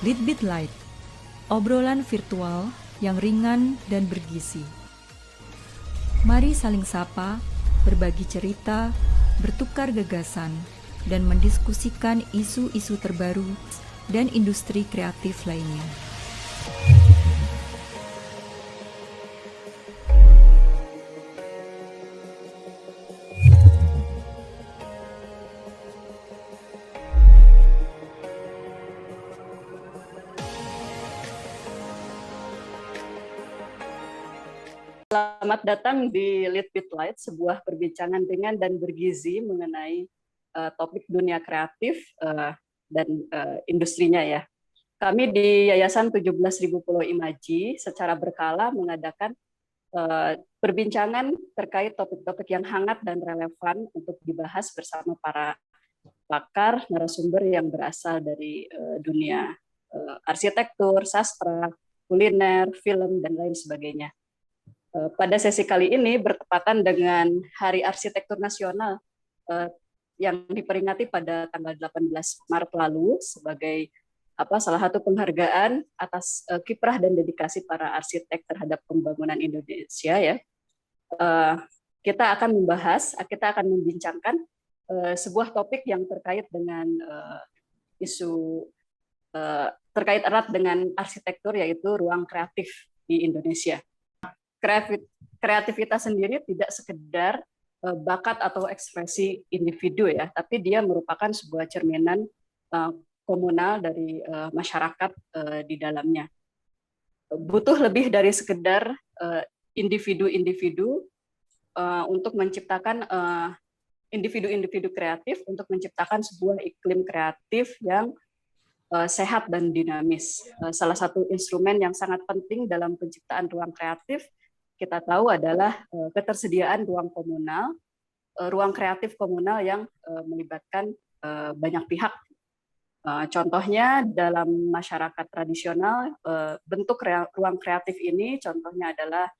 Litbit Light, obrolan virtual yang ringan dan bergizi. Mari saling sapa, berbagi cerita, bertukar gagasan, dan mendiskusikan isu-isu terbaru dan industri kreatif lainnya. Selamat datang di Litbit Light, sebuah perbincangan ringan dan bergizi mengenai topik dunia kreatif dan industrinya ya. Kami di Yayasan 17.000 Pulau Imaji secara berkala mengadakan perbincangan terkait topik-topik yang hangat dan relevan untuk dibahas bersama para pakar, narasumber yang berasal dari dunia arsitektur, sastra, kuliner, film, dan lain sebagainya. Pada sesi kali ini bertepatan dengan Hari Arsitektur Nasional yang diperingati pada tanggal 18 Maret lalu sebagai salah satu penghargaan atas kiprah dan dedikasi para arsitek terhadap pembangunan Indonesia ya. Kita akan membincangkan sebuah topik yang terkait dengan isu terkait erat dengan arsitektur, yaitu ruang kreatif di Indonesia. Kreativitas sendiri tidak sekedar bakat atau ekspresi individu ya, tapi dia merupakan sebuah cerminan komunal dari masyarakat di dalamnya. Butuh lebih dari sekedar individu-individu untuk menciptakan individu-individu kreatif untuk menciptakan sebuah iklim kreatif yang sehat dan dinamis. Salah satu instrumen yang sangat penting dalam penciptaan ruang kreatif kita tahu adalah ketersediaan ruang komunal, ruang kreatif komunal yang melibatkan banyak pihak. Contohnya dalam masyarakat tradisional, bentuk ruang kreatif ini contohnya adalah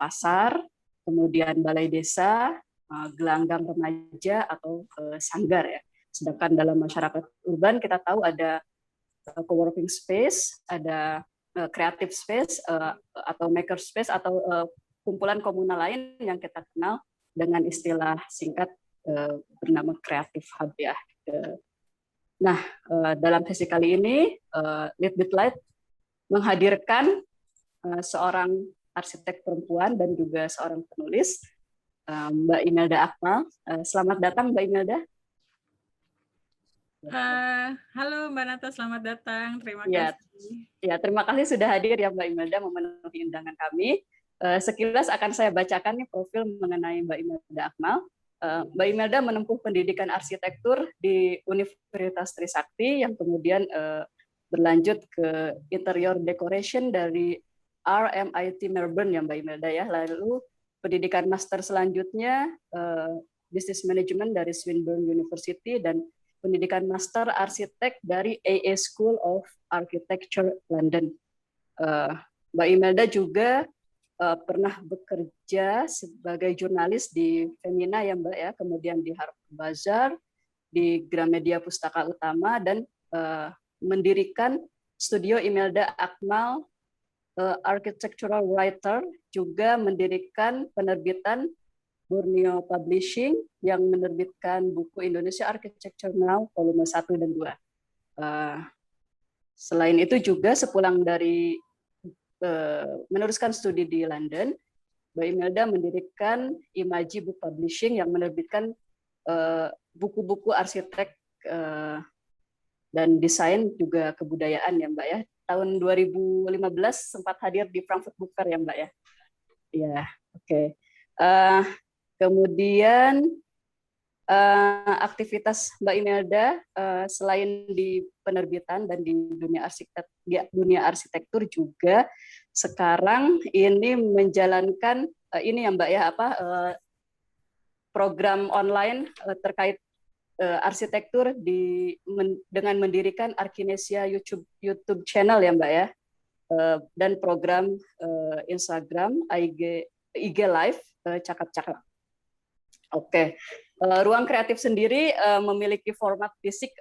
pasar, kemudian balai desa, gelanggang remaja, atau sanggar ya. Sedangkan dalam masyarakat urban kita tahu ada co-working space, ada creative space atau maker space atau kumpulan komunal lain yang kita kenal dengan istilah singkat bernama Creative Hub ya. Nah, dalam sesi kali ini Litbit Light menghadirkan seorang arsitek perempuan dan juga seorang penulis, Mbak Imelda Akmal. Selamat datang Mbak Imelda. Halo Mbak Nata, selamat datang. Terima kasih. Ya, terima kasih sudah hadir ya Mbak Imelda memenuhi undangan kami. Sekilas akan saya bacakan nih profil mengenai Mbak Imelda Akmal. Mbak Imelda menempuh pendidikan arsitektur di Universitas Trisakti yang kemudian berlanjut ke interior decoration dari RMIT Melbourne ya Mbak Imelda ya. Lalu pendidikan master selanjutnya Business Management dari Swinburne University dan pendidikan master arsitek dari AA School of Architecture London. Mbak Imelda juga pernah bekerja sebagai jurnalis di Femina ya Mbak ya, kemudian di Harper's Bazaar, di Gramedia Pustaka Utama, dan mendirikan studio Imelda Akmal Architectural Writer, juga mendirikan penerbitan Borneo Publishing yang menerbitkan buku Indonesia Architecture Now volume 1 dan 2. Selain itu juga sepulang dari meneruskan studi di London, Mbak Imelda mendirikan Imaji Book Publishing yang menerbitkan buku-buku arsitek dan desain juga kebudayaan ya Mbak ya. Tahun 2015 sempat hadir di Frankfurt Book Fair ya Mbak ya. Ya, oke. Kemudian aktivitas Mbak Imelda selain di penerbitan dan di dunia arsitektur juga sekarang ini menjalankan ini ya Mbak ya program online terkait arsitektur dengan mendirikan Arkinesia YouTube channel ya Mbak ya, dan program Instagram IG Live cakap-cakap. Oke. Ruang kreatif sendiri memiliki format fisik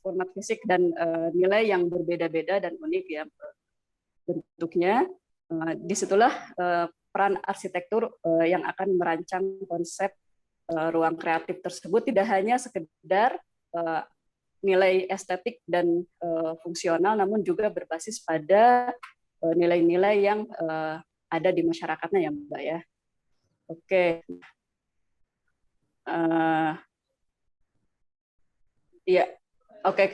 format fisik dan nilai yang berbeda-beda dan unik ya bentuknya. Disitulah peran arsitektur yang akan merancang konsep ruang kreatif tersebut tidak hanya sekedar nilai estetik dan fungsional, namun juga berbasis pada nilai-nilai yang ada di masyarakatnya ya Mbak ya. Oke. Ya, oke.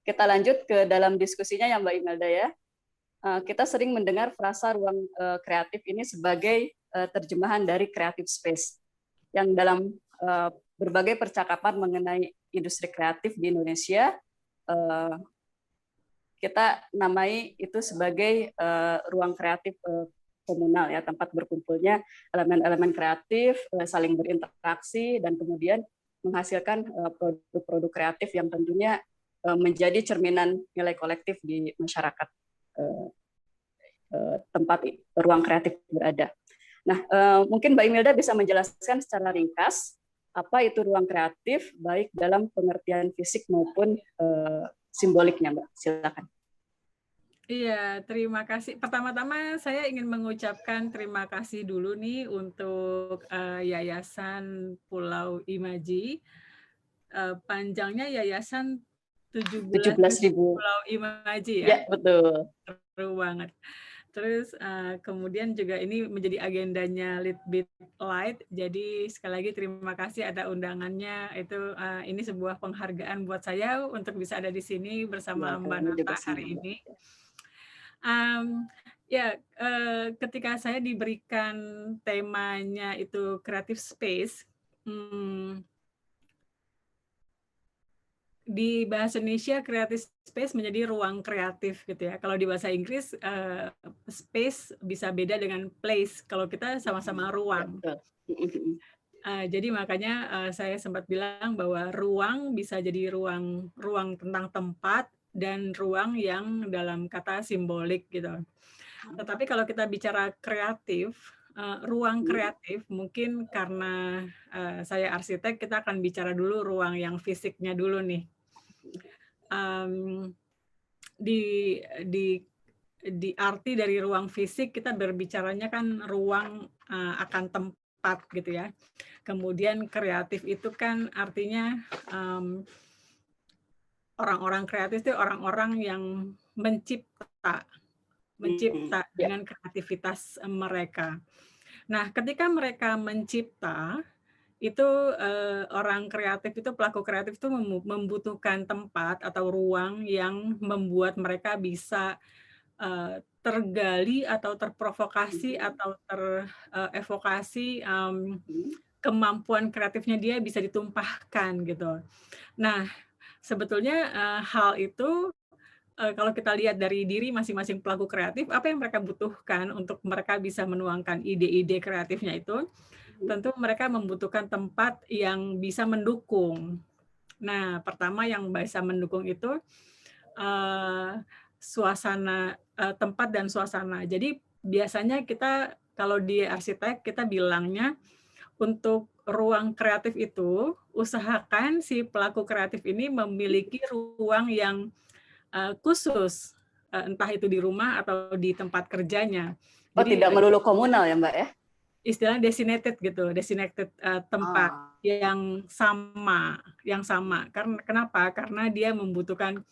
Kita lanjut ke dalam diskusinya ya Mbak Imelda ya. Kita sering mendengar frasa ruang kreatif ini sebagai terjemahan dari creative space yang dalam berbagai percakapan mengenai industri kreatif di Indonesia kita namai itu sebagai ruang kreatif komunal ya, tempat berkumpulnya elemen-elemen kreatif, saling berinteraksi dan kemudian menghasilkan produk-produk kreatif yang tentunya menjadi cerminan nilai kolektif di masyarakat tempat ruang kreatif berada. Nah, mungkin Mbak Imelda bisa menjelaskan secara ringkas apa itu ruang kreatif, baik dalam pengertian fisik maupun simboliknya, Mbak. Silakan. Iya, terima kasih. Pertama-tama saya ingin mengucapkan terima kasih dulu nih untuk Yayasan Pulau Imaji. Panjangnya Yayasan 17.000 Pulau Imaji ya. Ya, betul. Seru banget. Terus kemudian juga ini menjadi agendanya Lead Beat Light. Jadi sekali lagi terima kasih ada undangannya. Itu ini sebuah penghargaan buat saya untuk bisa ada di sini bersama Mbak Nata hari ini. Ketika saya diberikan temanya itu creative space, di bahasa Indonesia creative space menjadi ruang kreatif gitu ya. Kalau di bahasa Inggris space bisa beda dengan place. Kalau kita sama-sama ruang. Jadi makanya saya sempat bilang bahwa ruang bisa jadi ruang tentang tempat dan ruang yang dalam kata simbolik gitu. Tetapi kalau kita bicara kreatif, ruang kreatif mungkin karena saya arsitek, kita akan bicara dulu ruang yang fisiknya dulu nih. Di arti dari ruang fisik kita berbicaranya kan ruang akan tempat gitu ya. Kemudian kreatif itu kan artinya orang-orang kreatif itu orang-orang yang mencipta dengan kreativitas mereka. Nah, ketika mereka mencipta, itu orang kreatif itu, pelaku kreatif itu membutuhkan tempat atau ruang yang membuat mereka bisa tergali atau terprovokasi atau terevokasi kemampuan kreatifnya dia bisa ditumpahkan gitu. Nah, sebetulnya hal itu kalau kita lihat dari diri masing-masing pelaku kreatif, apa yang mereka butuhkan untuk mereka bisa menuangkan ide-ide kreatifnya itu, tentu mereka membutuhkan tempat yang bisa mendukung. Nah, pertama yang bisa mendukung itu suasana, tempat dan suasana. Jadi biasanya kita kalau di arsitek kita bilangnya untuk ruang kreatif itu usahakan si pelaku kreatif ini memiliki ruang yang khusus, entah itu di rumah atau di tempat kerjanya. Jadi tidak melulu komunal ya Mbak ya? Istilahnya designated gitu, designated tempat yang sama. Kenapa? Karena dia membutuhkan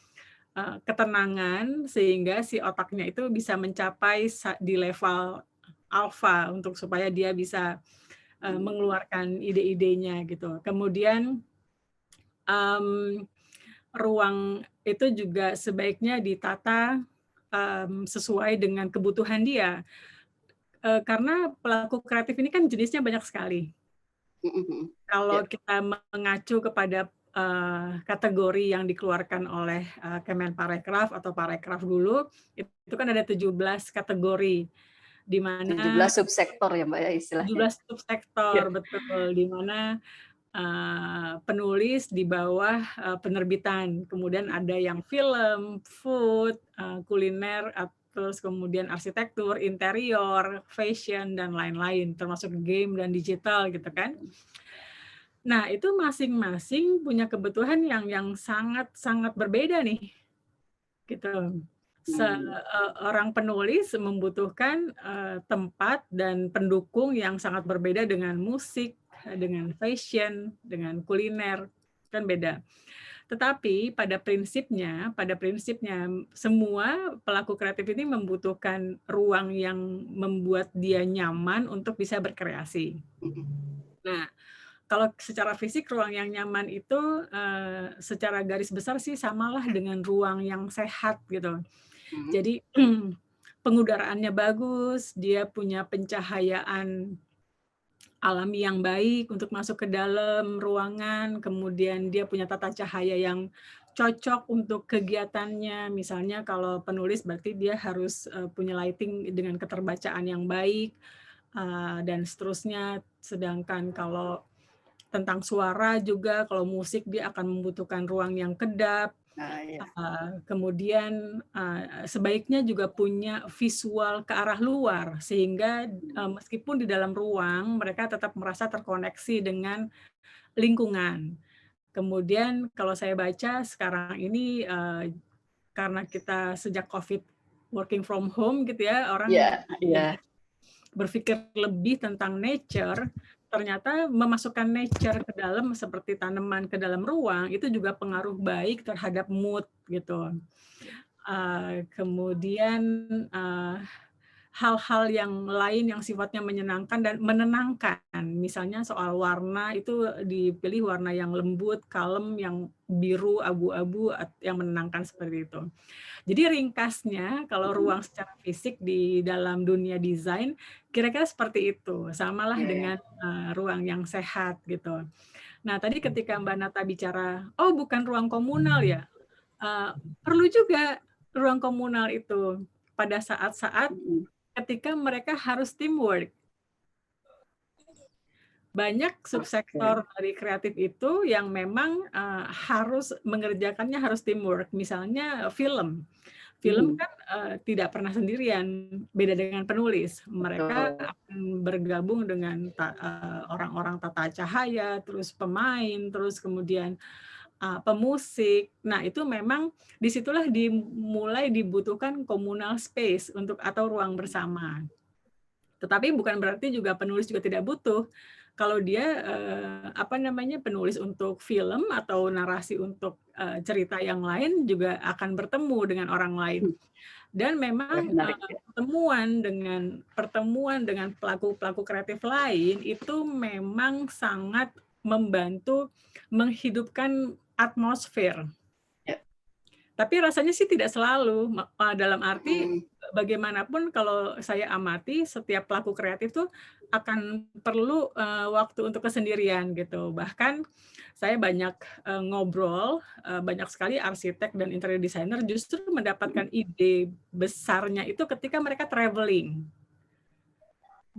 ketenangan sehingga si otaknya itu bisa mencapai di level alfa untuk supaya dia bisa mengeluarkan ide-idenya gitu. Kemudian ruang itu juga sebaiknya ditata sesuai dengan kebutuhan dia. Karena pelaku kreatif ini kan jenisnya banyak sekali. Kalau kita mengacu kepada kategori yang dikeluarkan oleh Kemenparekraf atau Parekraf dulu, itu kan ada 17 kategori. Di mana 17 subsektor ya Mbak ya istilahnya. 17 subsektor, betul. Di mana penulis di bawah penerbitan. Kemudian ada yang film, food, kuliner, terus kemudian arsitektur, interior, fashion, dan lain-lain, termasuk game dan digital gitu kan. Nah, itu masing-masing punya kebutuhan yang sangat-sangat berbeda nih, gitu. Orang penulis membutuhkan, tempat dan pendukung yang sangat berbeda dengan musik, dengan fashion, dengan kuliner, kan beda. Tetapi pada prinsipnya semua pelaku kreatif ini membutuhkan ruang yang membuat dia nyaman untuk bisa berkreasi. Nah, kalau secara fisik ruang yang nyaman itu, secara garis besar sih samalah dengan ruang yang sehat gitu. Jadi pengudaraannya bagus, dia punya pencahayaan alami yang baik untuk masuk ke dalam ruangan, kemudian dia punya tata cahaya yang cocok untuk kegiatannya. Misalnya kalau penulis berarti dia harus punya lighting dengan keterbacaan yang baik, dan seterusnya. Sedangkan kalau tentang suara juga, kalau musik dia akan membutuhkan ruang yang kedap. Kemudian sebaiknya juga punya visual ke arah luar, sehingga meskipun di dalam ruang mereka tetap merasa terkoneksi dengan lingkungan. Kemudian kalau saya baca sekarang ini, karena kita sejak COVID working from home gitu ya, orang berpikir lebih tentang nature, ternyata memasukkan nature ke dalam seperti tanaman ke dalam ruang itu juga pengaruh baik terhadap mood gitu. Kemudian hal-hal yang lain yang sifatnya menyenangkan dan menenangkan, misalnya soal warna itu dipilih warna yang lembut, kalem, yang biru, abu-abu yang menenangkan seperti itu. Jadi ringkasnya kalau ruang secara fisik di dalam dunia desain kira-kira seperti itu, samalah dengan ruang yang sehat gitu. Nah, tadi ketika Mbak Nata bicara, oh bukan ruang komunal ya, perlu juga ruang komunal itu pada saat-saat ketika mereka harus teamwork. Banyak subsektor dari kreatif itu yang memang harus mengerjakannya harus teamwork. Misalnya film kan tidak pernah sendirian, beda dengan penulis. Mereka akan bergabung dengan orang-orang tata cahaya, terus pemain, terus kemudian pemusik. Nah, itu memang disitulah dimulai dibutuhkan communal space atau ruang bersama. Tetapi bukan berarti juga penulis juga tidak butuh. Kalau dia penulis untuk film atau narasi untuk cerita yang lain juga akan bertemu dengan orang lain. Dan memang pertemuan dengan pelaku kreatif lain itu memang sangat membantu menghidupkan atmosfer. Tapi rasanya sih tidak selalu, dalam arti bagaimanapun kalau saya amati setiap pelaku kreatif tuh akan perlu waktu untuk kesendirian gitu. Bahkan saya banyak ngobrol, banyak sekali arsitek dan interior designer justru mendapatkan ide besarnya itu ketika mereka traveling.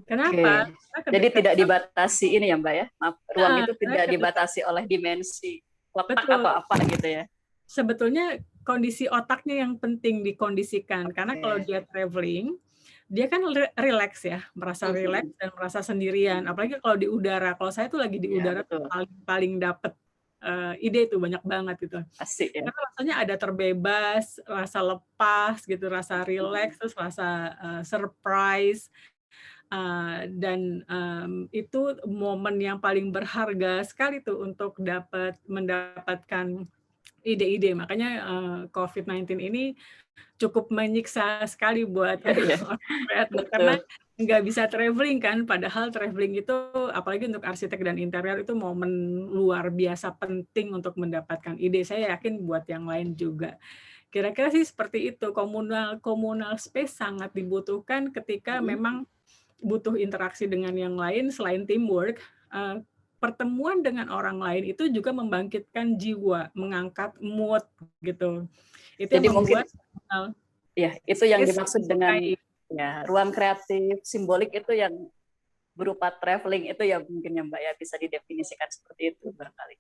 Kenapa? Jadi tidak dibatasi ini ya Mbak ya, ruang itu tidak dibatasi oleh dimensi kotak atau apa gitu ya. Sebetulnya kondisi otaknya yang penting dikondisikan, karena kalau dia traveling, dia kan relax ya, merasa relax dan merasa sendirian. Apalagi kalau di udara. Kalau saya tuh lagi di udara paling dapet ide itu banyak banget gitu. Asik ya. Karena rasanya ada terbebas, rasa lepas gitu, rasa relax, terus rasa surprise. Dan itu momen yang paling berharga sekali tuh untuk mendapatkan ide-ide. Makanya COVID-19 ini cukup menyiksa sekali buat orang kreatif karena nggak bisa traveling kan, padahal traveling itu apalagi untuk arsitek dan interior itu momen luar biasa penting untuk mendapatkan ide. Saya yakin buat yang lain juga. Kira-kira sih seperti itu. Komunal space sangat dibutuhkan ketika memang butuh interaksi dengan yang lain selain teamwork. Pertemuan dengan orang lain itu juga membangkitkan jiwa, mengangkat mood gitu. Itu jadi yang membuat itu yang dimaksud dengan ruang kreatif simbolik itu yang berupa traveling itu ya mungkin ya Mbak ya bisa didefinisikan seperti itu barangkali.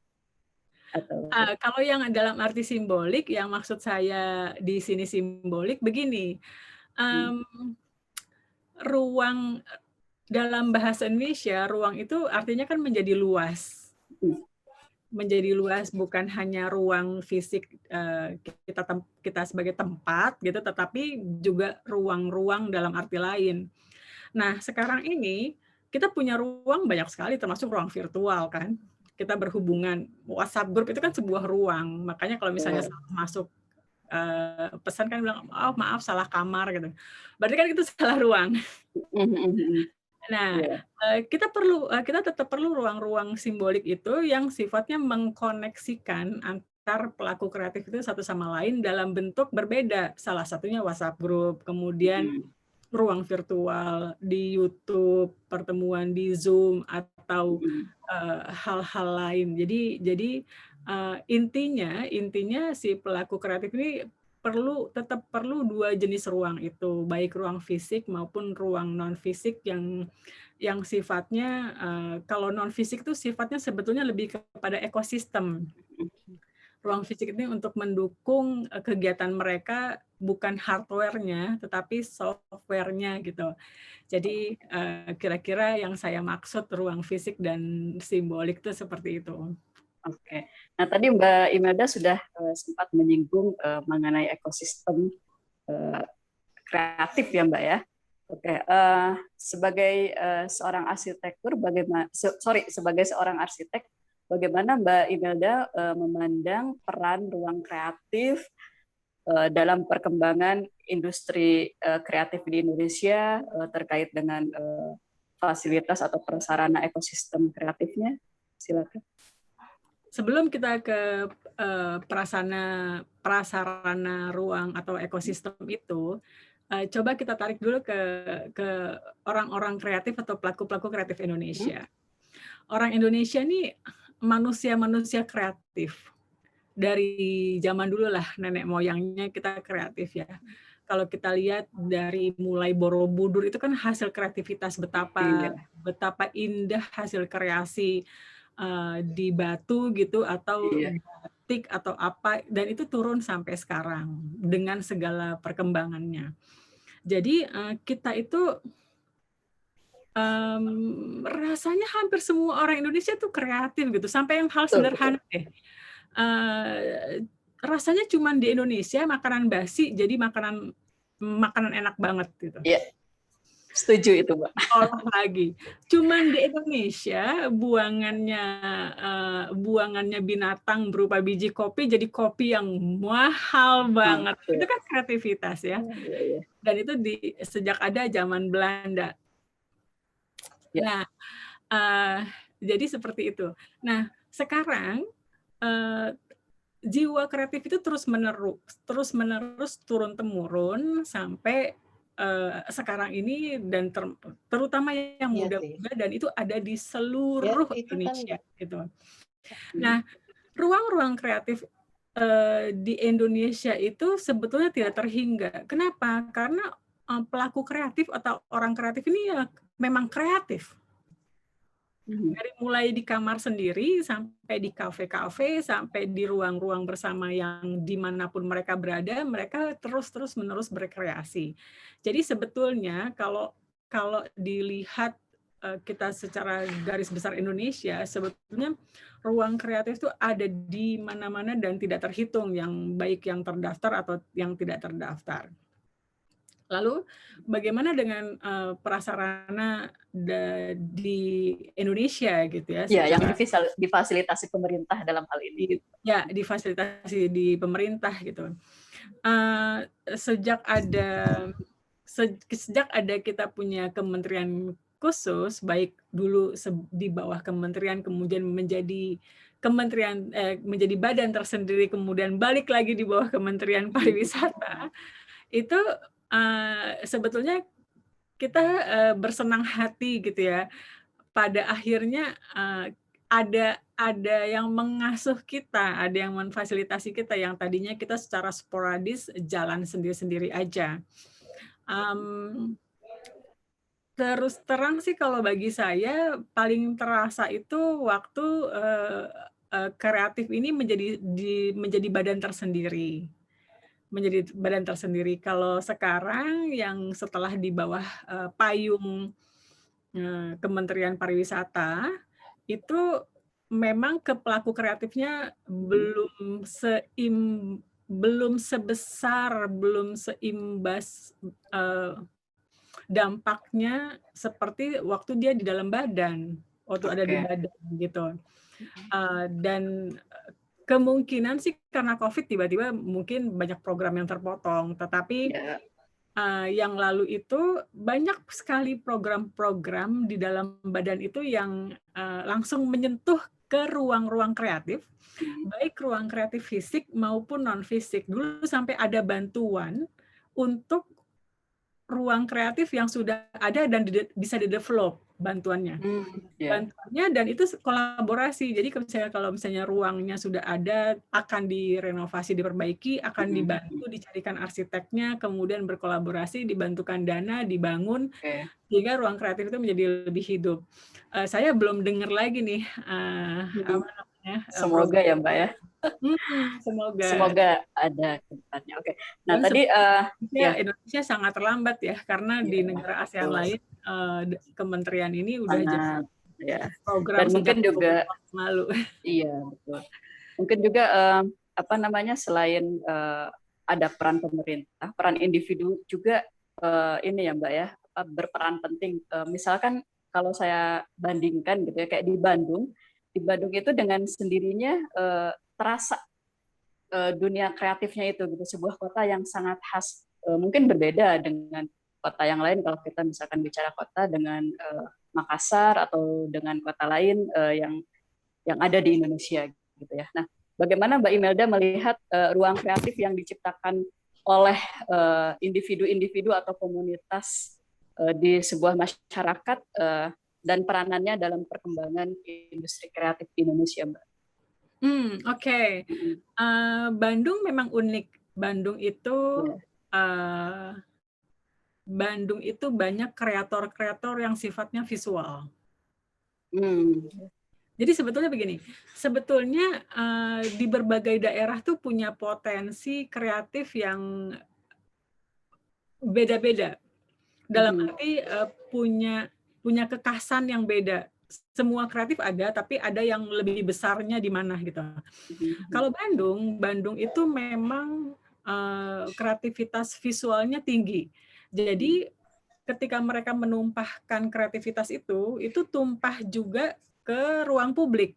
Kalau yang dalam arti simbolik, yang maksud saya di sini simbolik begini, ruang dalam bahasa Indonesia, ruang itu artinya kan menjadi luas. menjadi luas, bukan hanya ruang fisik kita sebagai tempat gitu, tetapi juga ruang-ruang dalam arti lain. Nah, sekarang ini kita punya ruang banyak sekali, termasuk ruang virtual kan. Kita berhubungan, WhatsApp group itu kan sebuah ruang. Makanya kalau misalnya salah masuk pesan kan bilang, oh maaf salah kamar gitu. Berarti kan itu salah ruang. Nah, kita tetap perlu ruang-ruang simbolik itu yang sifatnya mengkoneksikan antar pelaku kreatif itu satu sama lain dalam bentuk berbeda. Salah satunya WhatsApp group, kemudian ruang virtual di YouTube, pertemuan di Zoom atau hal-hal lain. Jadi intinya si pelaku kreatif ini tetap perlu dua jenis ruang itu, baik ruang fisik maupun ruang non fisik yang sifatnya kalau non fisik itu sifatnya sebetulnya lebih kepada ekosistem. Ruang fisik ini untuk mendukung kegiatan mereka, bukan hardware-nya tetapi software-nya gitu. Jadi kira-kira yang saya maksud ruang fisik dan simbolik itu seperti itu. Oke. Nah, tadi Mbak Imelda sudah sempat menyinggung mengenai ekosistem kreatif ya, Mbak ya. Oke. Sebagai seorang arsitektur, sebagai seorang arsitek, bagaimana Mbak Imelda memandang peran ruang kreatif dalam perkembangan industri kreatif di Indonesia terkait dengan fasilitas atau prasarana ekosistem kreatifnya? Silakan. Sebelum kita ke prasarana ruang atau ekosistem itu, coba kita tarik dulu ke orang-orang kreatif atau pelaku-pelaku kreatif Indonesia. Orang Indonesia ini manusia-manusia kreatif. Dari zaman dulu lah, nenek moyangnya kita kreatif ya. Kalau kita lihat dari mulai Borobudur itu kan hasil kreativitas, betapa indah hasil kreasi di batu gitu atau batik atau apa, dan itu turun sampai sekarang dengan segala perkembangannya. Jadi kita itu rasanya hampir semua orang Indonesia tuh kreatif gitu, sampai yang hal sederhana deh. Rasanya cuma di Indonesia makanan basi jadi makanan enak banget gitu. Iya. Setuju itu, Mbak. Olah lagi. Cuman di Indonesia buangannya binatang berupa biji kopi jadi kopi yang mahal banget. Itu kan kreativitas ya. Dan itu sejak ada zaman Belanda. Nah, jadi seperti itu. Nah, sekarang jiwa kreatif itu terus menerus turun temurun sampai sekarang ini, dan terutama yang muda-muda, dan itu ada di seluruh Indonesia gitu. Nah, ruang-ruang kreatif di Indonesia itu sebetulnya tidak terhingga. Kenapa? Karena pelaku kreatif atau orang kreatif ini ya memang kreatif. Dari mulai di kamar sendiri, sampai di kafe-kafe, sampai di ruang-ruang bersama yang dimanapun mereka berada, mereka terus-menerus berkreasi. Jadi sebetulnya kalau dilihat kita secara garis besar Indonesia, sebetulnya ruang kreatif itu ada di mana-mana dan tidak terhitung, yang baik yang terdaftar atau yang tidak terdaftar. Lalu bagaimana dengan prasarana di Indonesia gitu ya? Ya, yang difasilitasi pemerintah dalam hal ini. Ya, difasilitasi di pemerintah gitu. Sejak ada kita punya kementerian khusus, baik dulu di bawah kementerian, kemudian menjadi kementerian menjadi badan tersendiri, kemudian balik lagi di bawah Kementerian Pariwisata, itu sebetulnya kita bersenang hati gitu ya. Pada akhirnya ada yang mengasuh kita, ada yang memfasilitasi kita, yang tadinya kita secara sporadis jalan sendiri-sendiri aja. Terus terang sih kalau bagi saya paling terasa itu waktu kreatif ini menjadi badan tersendiri. Kalau sekarang yang setelah di bawah payung Kementerian Pariwisata itu memang ke pelaku kreatifnya belum sebesar, belum seimbas dampaknya seperti waktu dia di dalam badan, waktu ada di Oke. badan gitu. Dan kemungkinan sih karena COVID tiba-tiba mungkin banyak program yang terpotong, tetapi Ya. yang lalu itu banyak sekali program-program di dalam badan itu yang langsung menyentuh ke ruang-ruang kreatif, baik ruang kreatif fisik maupun non-fisik. Dulu sampai ada bantuan untuk ruang kreatif yang sudah ada dan bisa di-develop bantuannya. Ya. Dan itu kolaborasi. Jadi kalau misalnya ruangnya sudah ada, akan direnovasi, diperbaiki, akan dibantu, dicarikan arsiteknya, kemudian berkolaborasi, dibantukan dana, dibangun, Oke. sehingga ruang kreatif itu menjadi lebih hidup. Saya belum dengar lagi nih apa namanya Semoga program. ya Mbak ya. Semoga. Semoga ada ke depannya. Oke. Nah Dan tadi ya. Indonesia sangat terlambat ya, karena di negara ASEAN Betul. lain kementerian ini udah Sangat, ya. program Dan mungkin sejak juga lalu. iya betul. Mungkin juga apa namanya, selain ada peran pemerintah, peran individu juga ini ya Mbak ya, berperan penting. Misalkan kalau saya bandingkan gitu ya, kayak di Bandung itu dengan sendirinya terasa dunia kreatifnya itu gitu, sebuah kota yang sangat khas, mungkin berbeda dengan kota yang lain kalau kita misalkan bicara kota dengan Makassar atau dengan kota lain yang ada di Indonesia gitu ya. Nah, bagaimana Mbak Imelda melihat ruang kreatif yang diciptakan oleh individu-individu atau komunitas di sebuah masyarakat dan peranannya dalam perkembangan industri kreatif di Indonesia, Mbak? Oke. Bandung memang unik. Bandung itu banyak kreator-kreator yang sifatnya visual. Jadi sebetulnya begini, sebetulnya di berbagai daerah tuh punya potensi kreatif yang beda-beda. Dalam arti punya kekhasan yang beda. Semua kreatif ada, tapi ada yang lebih besarnya di mana gitu. Kalau Bandung itu memang kreativitas visualnya tinggi. Jadi ketika mereka menumpahkan kreativitas itu tumpah juga ke ruang publik.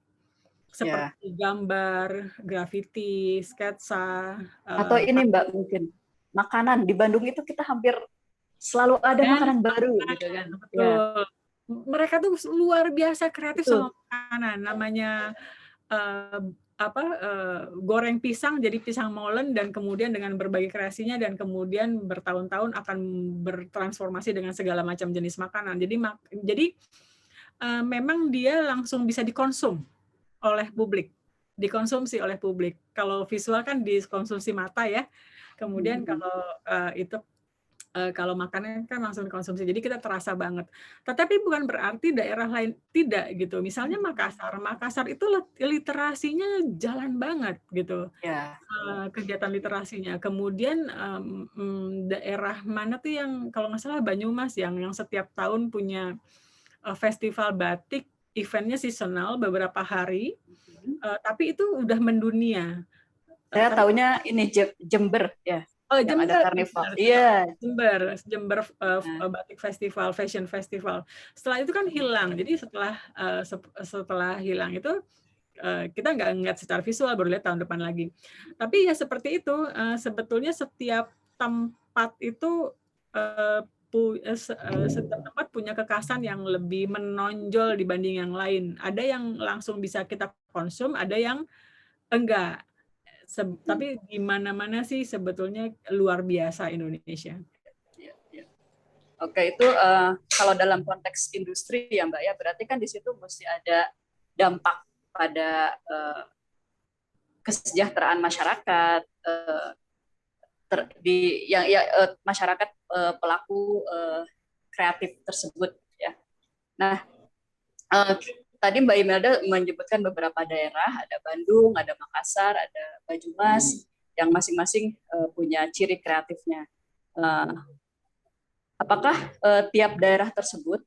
Seperti gambar, grafiti, sketsa. Atau ini Mbak, mungkin makanan. Di Bandung itu kita hampir selalu ada makanan baru gitu kan. Betul. Mereka tuh luar biasa kreatif sama makanan. Namanya goreng pisang jadi pisang molen, dan kemudian dengan berbagai kreasinya dan kemudian bertahun-tahun akan bertransformasi dengan segala macam jenis makanan. Jadi memang dia langsung bisa dikonsum oleh publik, dikonsumsi oleh publik. Kalau visual kan dikonsumsi mata ya. Kemudian kalau makanan kan langsung dikonsumsi, jadi kita terasa banget. Tetapi bukan berarti daerah lain tidak gitu. Misalnya Makassar itu literasinya jalan banget gitu, kegiatan literasinya. Kemudian daerah mana tuh yang kalau nggak salah Banyumas yang setiap tahun punya festival batik, eventnya seasonal beberapa hari, tapi itu udah mendunia. Saya taunya ini Jember ya. Jember, ada karnival. Iya. Jember Batik Festival, Fashion Festival. Setelah itu kan hilang. Jadi setelah hilang itu kita nggak ngeliat secara visual, baru lihat tahun depan lagi. Tapi ya seperti itu. Sebetulnya setiap tempat itu setiap tempat punya kekhasan yang lebih menonjol dibanding yang lain. Ada yang langsung bisa kita konsum, ada yang enggak. Tapi di mana-mana sih sebetulnya luar biasa Indonesia. Oke, itu kalau dalam konteks industri ya Mbak ya, berarti kan di situ mesti ada dampak pada kesejahteraan masyarakat, masyarakat pelaku kreatif tersebut ya. Nah, tadi Mbak Imelda menyebutkan beberapa daerah, ada Bandung, ada Makassar, ada Banyumas, yang masing-masing punya ciri kreatifnya. Apakah tiap daerah tersebut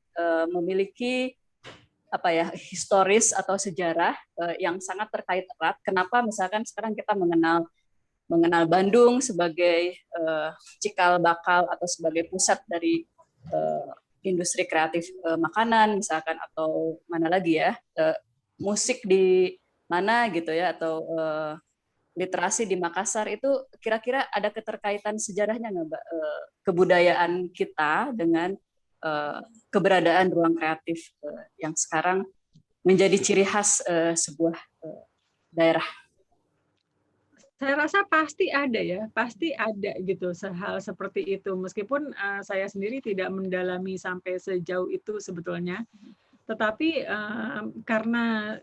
memiliki apa ya, historis atau sejarah yang sangat terkait erat. Kenapa misalkan sekarang kita mengenal Bandung sebagai cikal bakal atau sebagai pusat dari industri kreatif makanan misalkan, atau mana lagi ya, musik di mana gitu ya, atau literasi di Makassar, itu kira-kira ada keterkaitan sejarahnya nggak, Mbak? Kebudayaan kita dengan keberadaan ruang kreatif yang sekarang menjadi ciri khas sebuah daerah. Saya rasa pasti ada gitu hal seperti itu. Meskipun saya sendiri tidak mendalami sampai sejauh itu sebetulnya, tetapi karena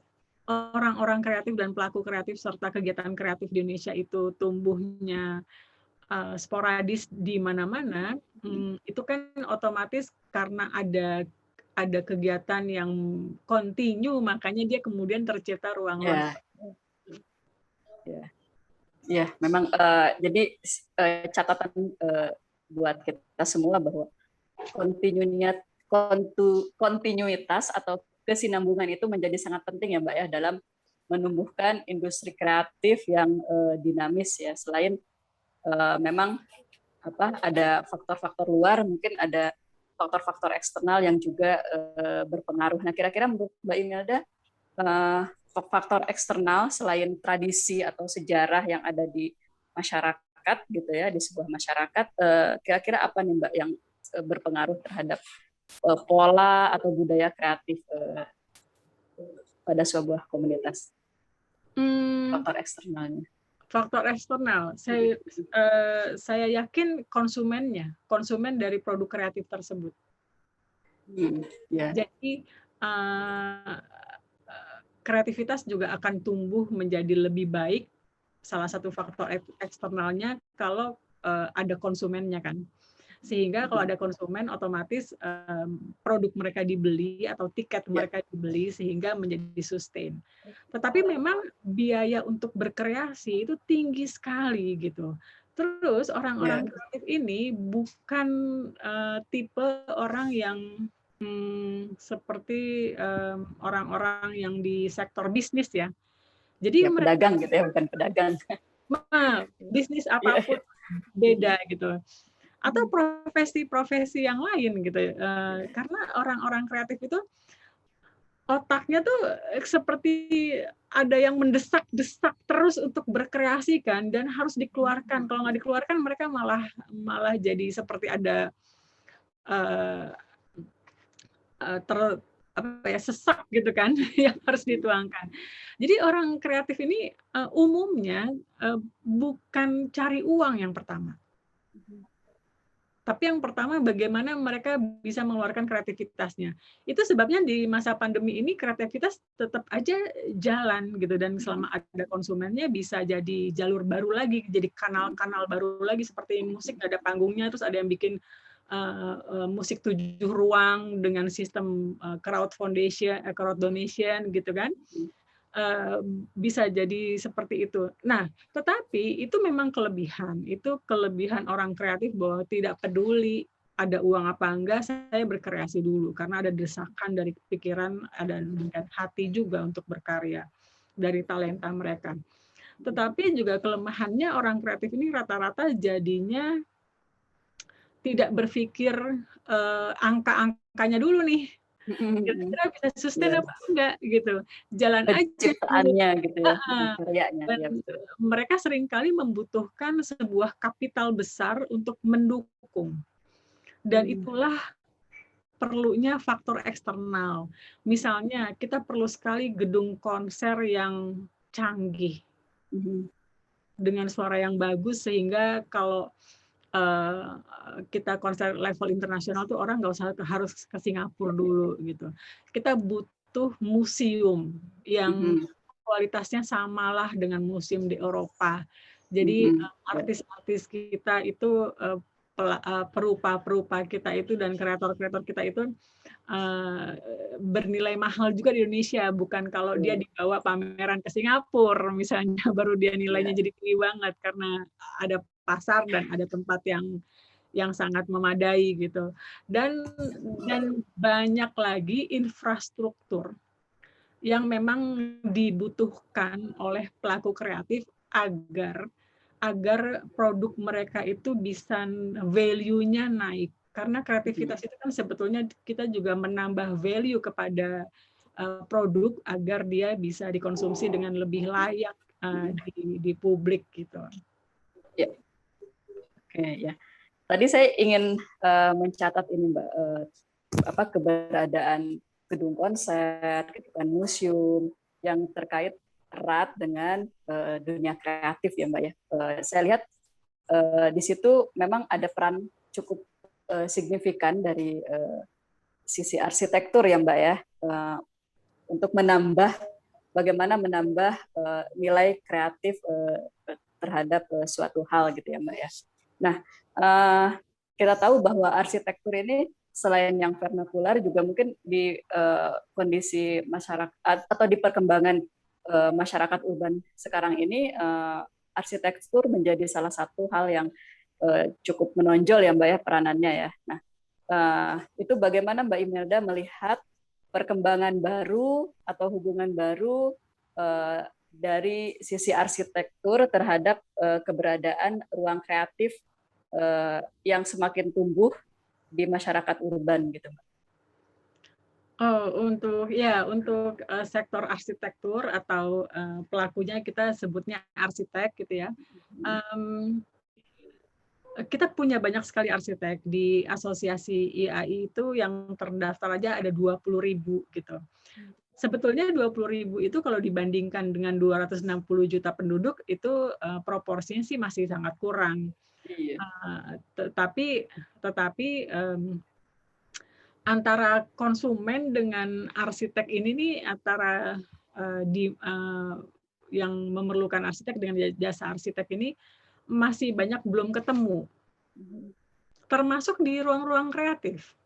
orang-orang kreatif dan pelaku kreatif serta kegiatan kreatif di Indonesia itu tumbuhnya sporadis di mana-mana, itu kan otomatis karena ada kegiatan yang kontinu, makanya dia kemudian tercipta ruang-ruang. Ya, memang jadi catatan buat kita semua bahwa kontinuitas atau kesinambungan itu menjadi sangat penting ya, Mbak ya, dalam menumbuhkan industri kreatif yang dinamis ya. Selain memang ada faktor-faktor luar, mungkin ada faktor-faktor eksternal yang juga berpengaruh. Nah, kira-kira menurut Mbak Imelda, faktor eksternal selain tradisi atau sejarah yang ada di masyarakat gitu ya, di sebuah masyarakat, kira-kira apa nih Mbak yang berpengaruh terhadap pola atau budaya kreatif pada sebuah komunitas? Faktor eksternalnya. Faktor eksternal, saya yakin konsumen dari produk kreatif tersebut. Jadi kreativitas juga akan tumbuh menjadi lebih baik. Salah satu faktor eksternalnya kalau ada konsumennya kan. Sehingga kalau ada konsumen, otomatis produk mereka dibeli atau tiket mereka dibeli, sehingga menjadi sustain. Tetapi memang biaya untuk berkreasi itu tinggi sekali gitu. Terus orang-orang kreatif ini bukan tipe orang yang seperti orang-orang yang di sektor bisnis ya. Jadi pedagang gitu ya, bukan pedagang. Bisnis apapun beda gitu. Atau profesi-profesi yang lain gitu. Karena orang-orang kreatif itu otaknya tuh seperti ada yang mendesak-desak terus untuk berkreasi kan, dan harus dikeluarkan. Kalau nggak dikeluarkan mereka malah jadi seperti ada sesak gitu kan yang harus dituangkan. Jadi orang kreatif ini umumnya bukan cari uang yang pertama. Tapi yang pertama bagaimana mereka bisa mengeluarkan kreativitasnya. Itu sebabnya di masa pandemi ini kreativitas tetap aja jalan gitu, dan selama ada konsumennya bisa jadi jalur baru lagi, jadi kanal-kanal baru lagi, seperti musik ada panggungnya, terus ada yang bikin musik 7 ruang dengan sistem crowd donation gitu kan. Bisa jadi seperti itu. Nah, tetapi itu memang kelebihan. Itu kelebihan orang kreatif bahwa tidak peduli ada uang apa enggak, saya berkreasi dulu karena ada desakan dari pikiran, ada hati juga untuk berkarya dari talenta mereka. Tetapi juga kelemahannya orang kreatif ini rata-rata jadinya tidak berpikir angka-angkanya dulu nih. Kira-kira bisa sustain apa enggak gitu. Jalan aja ciptaannya gitu ya, karyanya. Dan mereka seringkali membutuhkan sebuah kapital besar untuk mendukung. Dan itulah perlunya faktor eksternal. Misalnya kita perlu sekali gedung konser yang canggih dengan suara yang bagus, sehingga kalau kita konser level internasional tuh orang nggak usah harus ke Singapura dulu gitu. Kita butuh museum yang kualitasnya samalah dengan museum di Eropa. Jadi artis-artis kita itu, perupa-perupa kita itu dan kreator-kreator kita itu bernilai mahal juga di Indonesia. Bukan kalau dia dibawa pameran ke Singapura misalnya baru dia nilainya jadi tinggi banget, karena ada pasar dan ada tempat yang yang sangat memadai gitu. Dan banyak lagi infrastruktur yang memang dibutuhkan oleh pelaku kreatif agar produk mereka itu bisa value-nya naik. Karena kreativitas itu kan sebetulnya kita juga menambah value kepada produk agar dia bisa dikonsumsi dengan lebih layak di publik gitu. Ya. Oke, ya. Tadi saya ingin mencatat ini, Mbak, keberadaan gedung konser, gitu kan, museum yang terkait erat dengan dunia kreatif ya, Mbak ya. Saya lihat di situ memang ada peran cukup signifikan dari sisi arsitektur ya, Mbak ya, untuk bagaimana menambah nilai kreatif terhadap suatu hal gitu ya, Mbak ya. Nah, kita tahu bahwa arsitektur ini selain yang vernakular juga mungkin di kondisi masyarakat atau di perkembangan masyarakat urban sekarang ini, arsitektur menjadi salah satu hal yang cukup menonjol ya, Mbak ya, peranannya ya. Nah, itu bagaimana Mbak Imelda melihat perkembangan baru atau hubungan baru dari sisi arsitektur terhadap keberadaan ruang kreatif yang semakin tumbuh di masyarakat urban gitu, Mbak? Oh, untuk sektor arsitektur atau pelakunya kita sebutnya arsitek gitu ya. Kita punya banyak sekali arsitek di asosiasi IAI itu yang terdaftar aja ada 20.000 gitu. Sebetulnya 20.000 itu kalau dibandingkan dengan 260 juta penduduk itu proporsinya sih masih sangat kurang. Iya. Tetapi antara konsumen dengan arsitek ini nih yang memerlukan arsitek dengan jasa arsitek ini masih banyak belum ketemu, termasuk di ruang-ruang kreatif.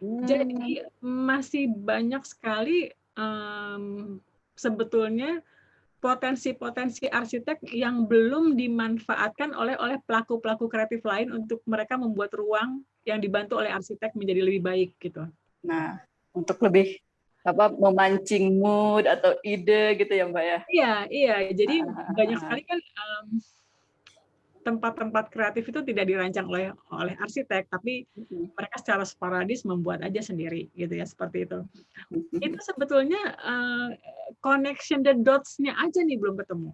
Jadi masih banyak sekali sebetulnya potensi-potensi arsitek yang belum dimanfaatkan oleh pelaku-pelaku kreatif lain untuk mereka membuat ruang yang dibantu oleh arsitek menjadi lebih baik gitu. Nah, untuk lebih memancing mood atau ide gitu ya, Mbak ya? Iya. Jadi banyak sekali kan tempat-tempat kreatif itu tidak dirancang oleh arsitek, tapi mereka secara sporadis membuat aja sendiri gitu ya, seperti itu. Itu sebetulnya connection the dots-nya aja nih belum ketemu.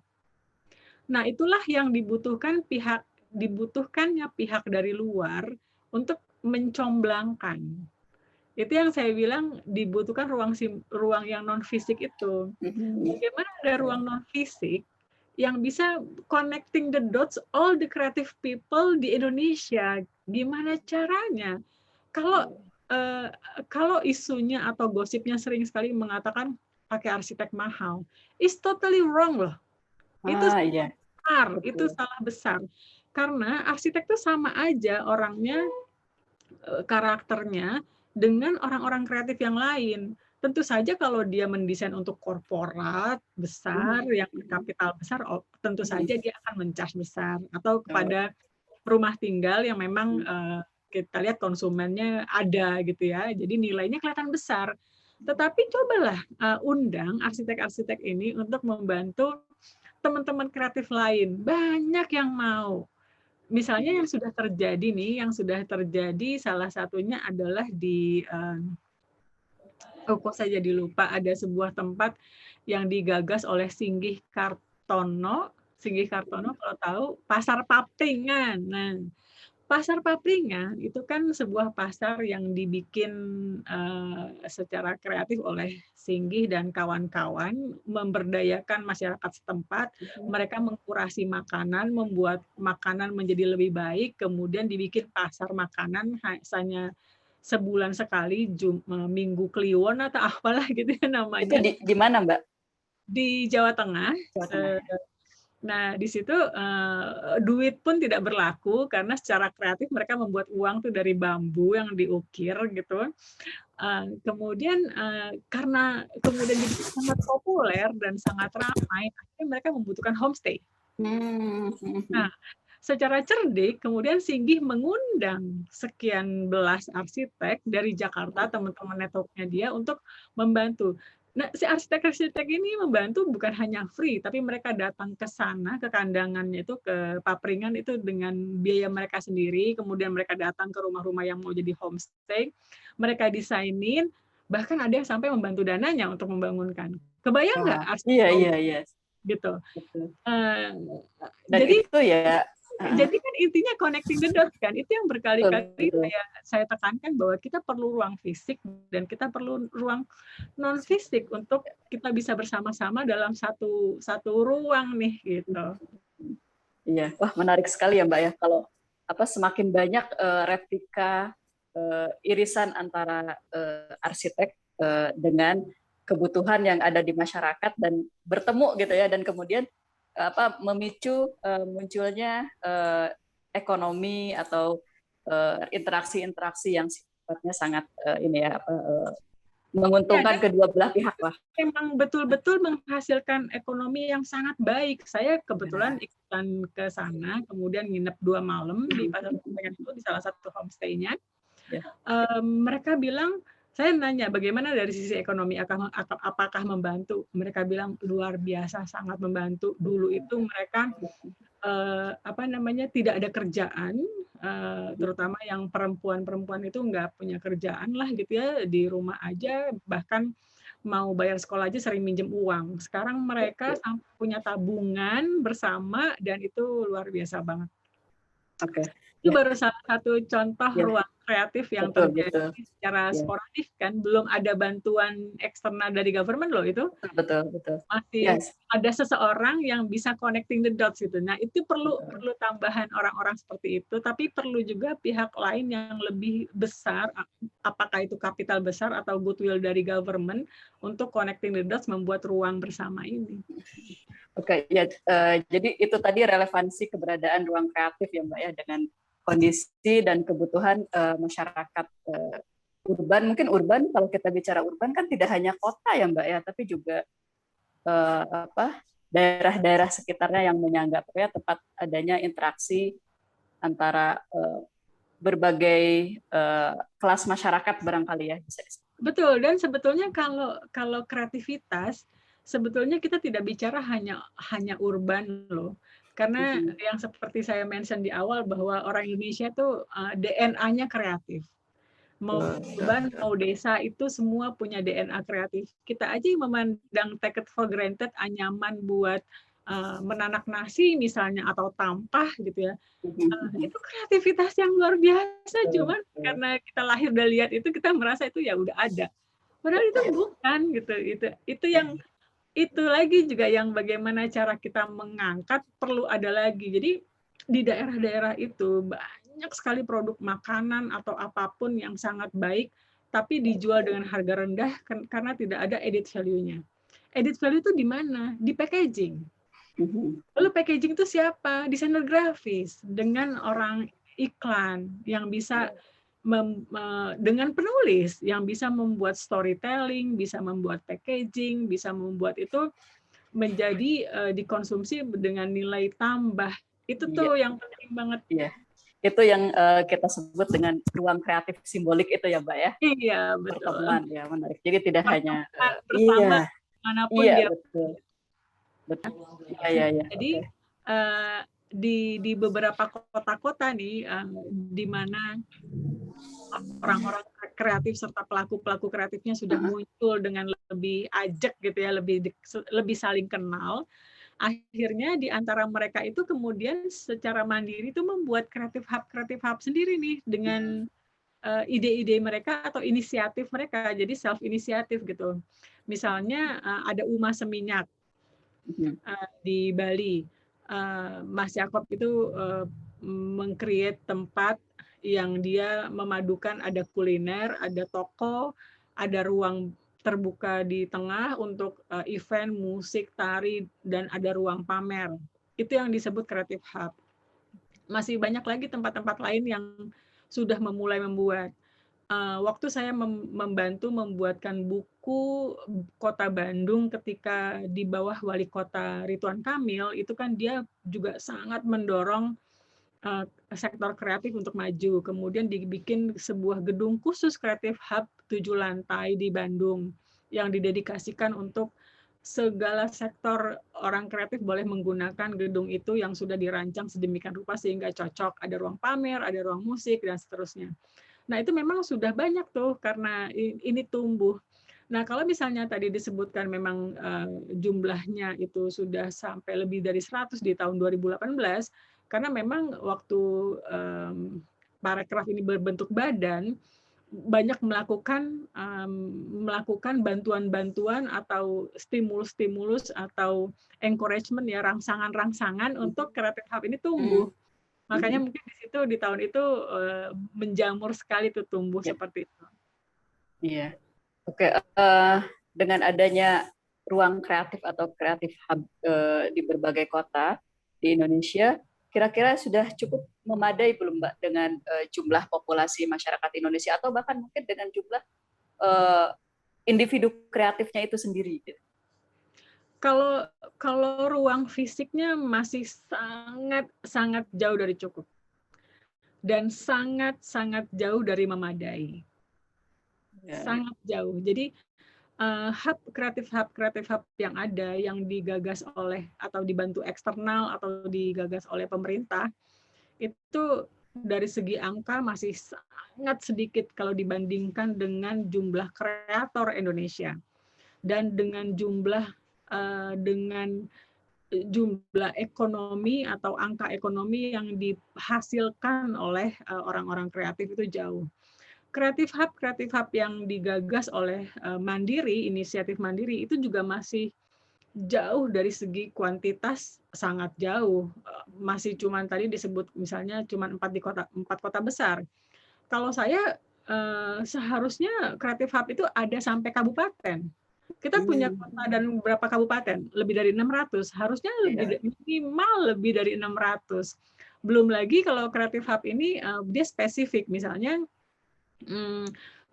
Nah, itulah yang dibutuhkannya pihak dari luar untuk mencomblangkan. Itu yang saya bilang dibutuhkan ruang yang non fisik itu. Bagaimana ada ruang non fisik yang bisa connecting the dots all the creative people di Indonesia? Gimana caranya? Kalau isunya atau gosipnya sering sekali mengatakan pakai arsitek mahal, it's totally wrong loh. Itu salah besar. Karena arsitek itu sama aja orangnya, karakternya dengan orang-orang kreatif yang lain. Tentu saja kalau dia mendesain untuk korporat besar yang kapital besar, tentu saja dia akan mencas besar. Atau kepada rumah tinggal yang memang kita lihat konsumennya ada gitu ya, jadi nilainya kelihatan besar. Tetapi cobalah undang arsitek-arsitek ini untuk membantu teman-teman kreatif lain, banyak yang mau. Misalnya yang sudah terjadi salah satunya adalah di kok saya jadi lupa, ada sebuah tempat yang digagas oleh Singgih Kartono kalau tahu, Pasar Papringan. Nah, Pasar Papringan itu kan sebuah pasar yang dibikin secara kreatif oleh Singgih dan kawan-kawan, memberdayakan masyarakat setempat. Mereka mengkurasi makanan, membuat makanan menjadi lebih baik, kemudian dibikin pasar makanan hanya sebulan sekali, Minggu Kliwon atau apalah gitu ya namanya. Itu di mana, Mbak? Di Jawa Tengah. Nah, di situ duit pun tidak berlaku karena secara kreatif mereka membuat uang tuh dari bambu yang diukir gitu. Kemudian karena kemudian jadi sangat populer dan sangat ramai, akhirnya mereka membutuhkan homestay. Nah, secara cerdik kemudian Singgih mengundang sekian belas arsitek dari Jakarta, teman-teman network-nya dia untuk membantu. Nah, si arsitek-arsitek ini membantu bukan hanya free, tapi mereka datang ke sana, ke kandangannya itu, ke Papringan itu dengan biaya mereka sendiri, kemudian mereka datang ke rumah-rumah yang mau jadi homestay, mereka desainin, bahkan ada yang sampai membantu dananya untuk membangunkan. Kebayang nggak Wah, arsitek iya mau iya iya. gitu? Betul. Eh, Dan jadi itu ya, jadi kan intinya connecting the dots kan, itu yang berkali-kali betul. saya tekankan bahwa kita perlu ruang fisik dan kita perlu ruang non fisik untuk kita bisa bersama-sama dalam satu ruang nih gitu. Iya, wah menarik sekali ya Mbak ya. Kalau semakin banyak replika irisan antara arsitek dengan kebutuhan yang ada di masyarakat dan bertemu gitu ya, dan kemudian memicu munculnya ekonomi atau interaksi-interaksi yang sifatnya sangat menguntungkan Ya, kedua belah pihak lah. memang betul-betul menghasilkan ekonomi yang sangat baik. Saya kebetulan ikutan ke sana, kemudian nginep 2 malam di Pasar Papringan itu, di salah satu homestay-nya. Ya. Mereka bilang, saya nanya bagaimana dari sisi ekonomi, apakah membantu? Mereka bilang luar biasa, sangat membantu. Dulu itu mereka tidak ada kerjaan, terutama yang perempuan-perempuan itu nggak punya kerjaan lah gitu ya, di rumah aja, bahkan mau bayar sekolah aja sering minjem uang. Sekarang mereka sampai punya tabungan bersama dan itu luar biasa banget. Oke. Itu Ya. baru salah satu contoh Ya. ruang kreatif yang Betul, terjadi betul. secara Ya. sporadis kan, belum ada bantuan eksternal dari government loh itu. Betul. Masih Yes. ada seseorang yang bisa connecting the dots gitu. Nah, itu perlu tambahan orang-orang seperti itu, tapi perlu juga pihak lain yang lebih besar, apakah itu kapital besar atau goodwill dari government untuk connecting the dots, membuat ruang bersama ini. Oke, ya. Jadi itu tadi relevansi keberadaan ruang kreatif ya Mbak ya, dengan kondisi dan kebutuhan masyarakat urban. Mungkin urban, kalau kita bicara urban kan tidak hanya kota ya Mbak ya, tapi juga daerah-daerah sekitarnya yang menyanggap ya tempat adanya interaksi antara berbagai kelas masyarakat barangkali ya bisa disebut. Betul, dan sebetulnya kalau kreativitas sebetulnya kita tidak bicara hanya urban loh. Karena yang seperti saya mention di awal bahwa orang Indonesia tuh DNA-nya kreatif. Mau urban, mau desa itu semua punya DNA kreatif. Kita aja yang memandang take it for granted, nyaman buat menanak nasi misalnya atau tampah gitu ya. Itu kreativitas yang luar biasa, cuman karena kita lahir dan lihat itu kita merasa itu ya udah ada. Padahal itu bukan gitu. Itu lagi juga yang bagaimana cara kita mengangkat perlu ada lagi. Jadi di daerah-daerah itu banyak sekali produk makanan atau apapun yang sangat baik tapi dijual dengan harga rendah karena tidak ada added value-nya. Added value itu di mana? Di packaging. Lalu packaging itu siapa? Desainer grafis dengan orang iklan yang bisa dengan penulis yang bisa membuat storytelling, bisa membuat packaging, bisa membuat itu menjadi dikonsumsi dengan nilai tambah. Itu tuh yang penting banget. Iya. Itu yang kita sebut dengan ruang kreatif simbolik itu ya Mbak ya. Iya, betul. Pertemuan ya, menarik. Jadi tidak hanya bersama manapun dia. Betul. Iya. Jadi di beberapa kota-kota nih di mana orang-orang kreatif serta pelaku-pelaku kreatifnya sudah muncul dengan lebih ajak gitu ya, lebih saling kenal. Akhirnya di antara mereka itu kemudian secara mandiri itu membuat kreatif hub sendiri nih dengan ide-ide mereka atau inisiatif mereka, jadi self inisiatif gitu. Misalnya ada Uma Seminyak di Bali. Mas Yakob itu meng-create tempat yang dia memadukan ada kuliner, ada toko, ada ruang terbuka di tengah untuk event, musik, tari, dan ada ruang pamer. Itu yang disebut Creative Hub. Masih banyak lagi tempat-tempat lain yang sudah memulai membuat. Waktu saya membantu membuatkan buku Kota Bandung ketika di bawah Wali Kota Ridwan Kamil, itu kan dia juga sangat mendorong sektor kreatif untuk maju. Kemudian dibikin sebuah gedung khusus Creative Hub 7 lantai di Bandung yang didedikasikan untuk segala sektor orang kreatif boleh menggunakan gedung itu yang sudah dirancang sedemikian rupa sehingga cocok. Ada ruang pamer, ada ruang musik, dan seterusnya. Nah, itu memang sudah banyak tuh karena ini tumbuh. Nah, kalau misalnya tadi disebutkan memang jumlahnya itu sudah sampai lebih dari 100 di tahun 2018, karena memang waktu Parekraf ini berbentuk badan, banyak melakukan bantuan-bantuan atau stimulus-stimulus atau encouragement ya, rangsangan-rangsangan untuk Creative Hub ini tumbuh. Makanya mungkin di situ di tahun itu menjamur sekali tuh tumbuh seperti itu. Iya. Oke, dengan adanya ruang kreatif atau Creative Hub di berbagai kota di Indonesia, kira-kira sudah cukup memadai belum Mbak dengan jumlah populasi masyarakat Indonesia atau bahkan mungkin dengan jumlah individu kreatifnya itu sendiri? Kalau ruang fisiknya masih sangat jauh dari cukup dan sangat jauh dari memadai. Sangat jauh. Jadi Creative Hub yang ada, yang digagas oleh atau dibantu eksternal atau digagas oleh pemerintah, itu dari segi angka masih sangat sedikit kalau dibandingkan dengan jumlah kreator Indonesia dan dengan jumlah ekonomi atau angka ekonomi yang dihasilkan oleh orang-orang kreatif itu jauh. Creative Hub yang digagas oleh Mandiri, inisiatif Mandiri, itu juga masih jauh dari segi kuantitas, sangat jauh. Masih cuman tadi disebut misalnya cuman 4 kota besar. Kalau saya seharusnya Creative Hub itu ada sampai kabupaten. Kita punya kota dan beberapa kabupaten, lebih dari 600, harusnya minimal lebih dari 600. Belum lagi kalau Creative Hub ini dia spesifik, misalnya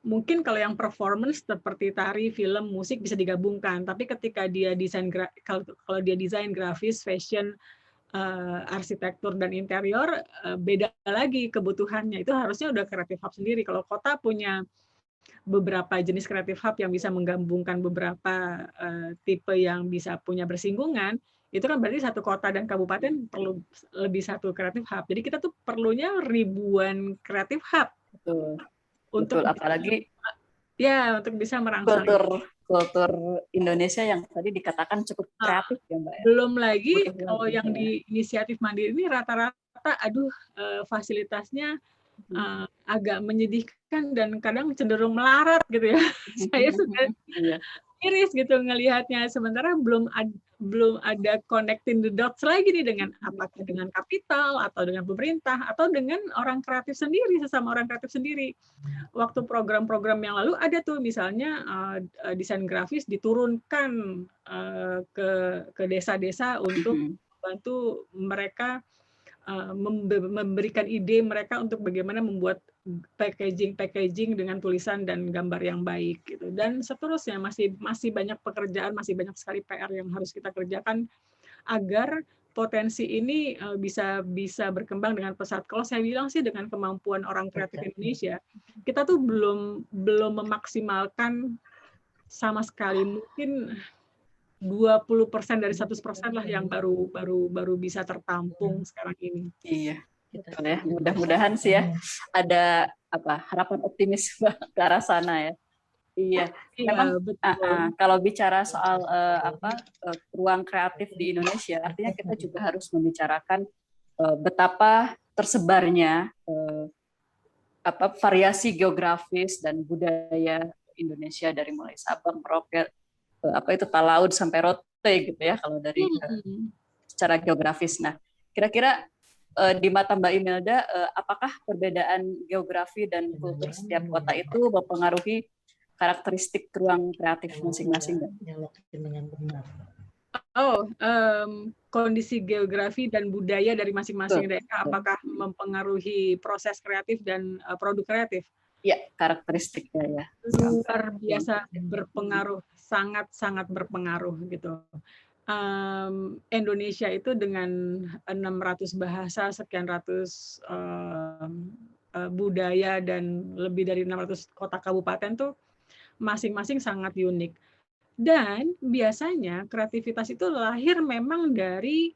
mungkin kalau yang performance seperti tari, film, musik bisa digabungkan. Tapi ketika dia kalau dia desain grafis, fashion, arsitektur dan interior, beda lagi kebutuhannya. Itu harusnya udah Creative Hub sendiri. Kalau kota punya beberapa jenis Creative Hub yang bisa menggabungkan beberapa tipe yang bisa punya bersinggungan, itu kan berarti satu kota dan kabupaten perlu lebih satu Creative Hub. Jadi kita tuh perlunya ribuan Creative Hub. Betul, apalagi untuk bisa merangsang kultur Indonesia yang tadi dikatakan cukup kreatif ya Mbak. Belum lagi kalau yang di inisiatif Mandiri ini rata-rata fasilitasnya agak menyedihkan dan kadang cenderung melarat gitu ya. Saya suka iris gitu ngelihatnya, sementara belum ada connecting the dots lagi nih dengan apakah dengan kapital atau dengan pemerintah atau dengan orang kreatif sendiri, sesama orang kreatif sendiri. Waktu program-program yang lalu ada tuh misalnya desain grafis diturunkan ke desa-desa untuk membantu mereka memberikan ide mereka untuk bagaimana membuat packaging dengan tulisan dan gambar yang baik gitu. Dan seterusnya masih banyak pekerjaan, masih banyak sekali PR yang harus kita kerjakan agar potensi ini bisa berkembang dengan pesat. Kalau saya bilang sih dengan kemampuan orang kreatif Indonesia, kita tuh belum memaksimalkan sama sekali, mungkin 20% dari 100% lah yang baru bisa tertampung sekarang ini. Iya, betul ya. Mudah-mudahan sih ya ada harapan optimis ke arah sana ya. Iya, memang kalau bicara soal ruang kreatif di Indonesia, artinya kita juga harus membicarakan betapa tersebarnya variasi geografis dan budaya Indonesia dari mulai Sabang, Merauke, Talaud sampai Rote gitu ya kalau dari secara geografis. Nah, kira-kira di mata Mbak Imelda, apakah perbedaan geografi dan kultur setiap kota itu mempengaruhi karakteristik ruang kreatif masing-masing? Kondisi geografi dan budaya dari masing-masing daerah apakah mempengaruhi proses kreatif dan produk kreatif? Ya, karakteristiknya ya. Luar biasa berpengaruh, sangat-sangat berpengaruh gitu. Indonesia itu dengan 600 bahasa, sekian ratus budaya, dan lebih dari 600 kota kabupaten tuh masing-masing sangat unik. Dan biasanya kreativitas itu lahir memang dari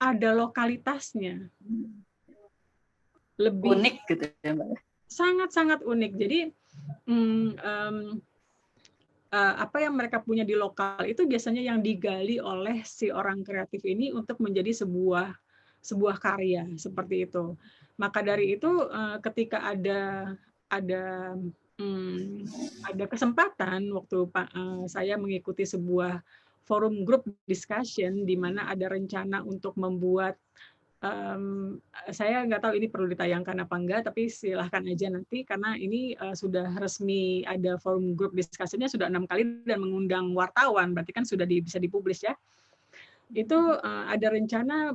ada lokalitasnya. Lebih Unik gitu ya Mbak. sangat-sangat unik. Jadi apa yang mereka punya di lokal itu biasanya yang digali oleh si orang kreatif ini untuk menjadi sebuah karya seperti itu. Maka dari itu ketika ada kesempatan waktu saya mengikuti sebuah forum group discussion di mana ada rencana untuk membuat, saya nggak tahu ini perlu ditayangkan apa enggak, tapi silahkan aja nanti karena ini sudah resmi ada forum group discussion-nya sudah 6 kali dan mengundang wartawan, berarti kan sudah bisa dipublish ya. Itu ada rencana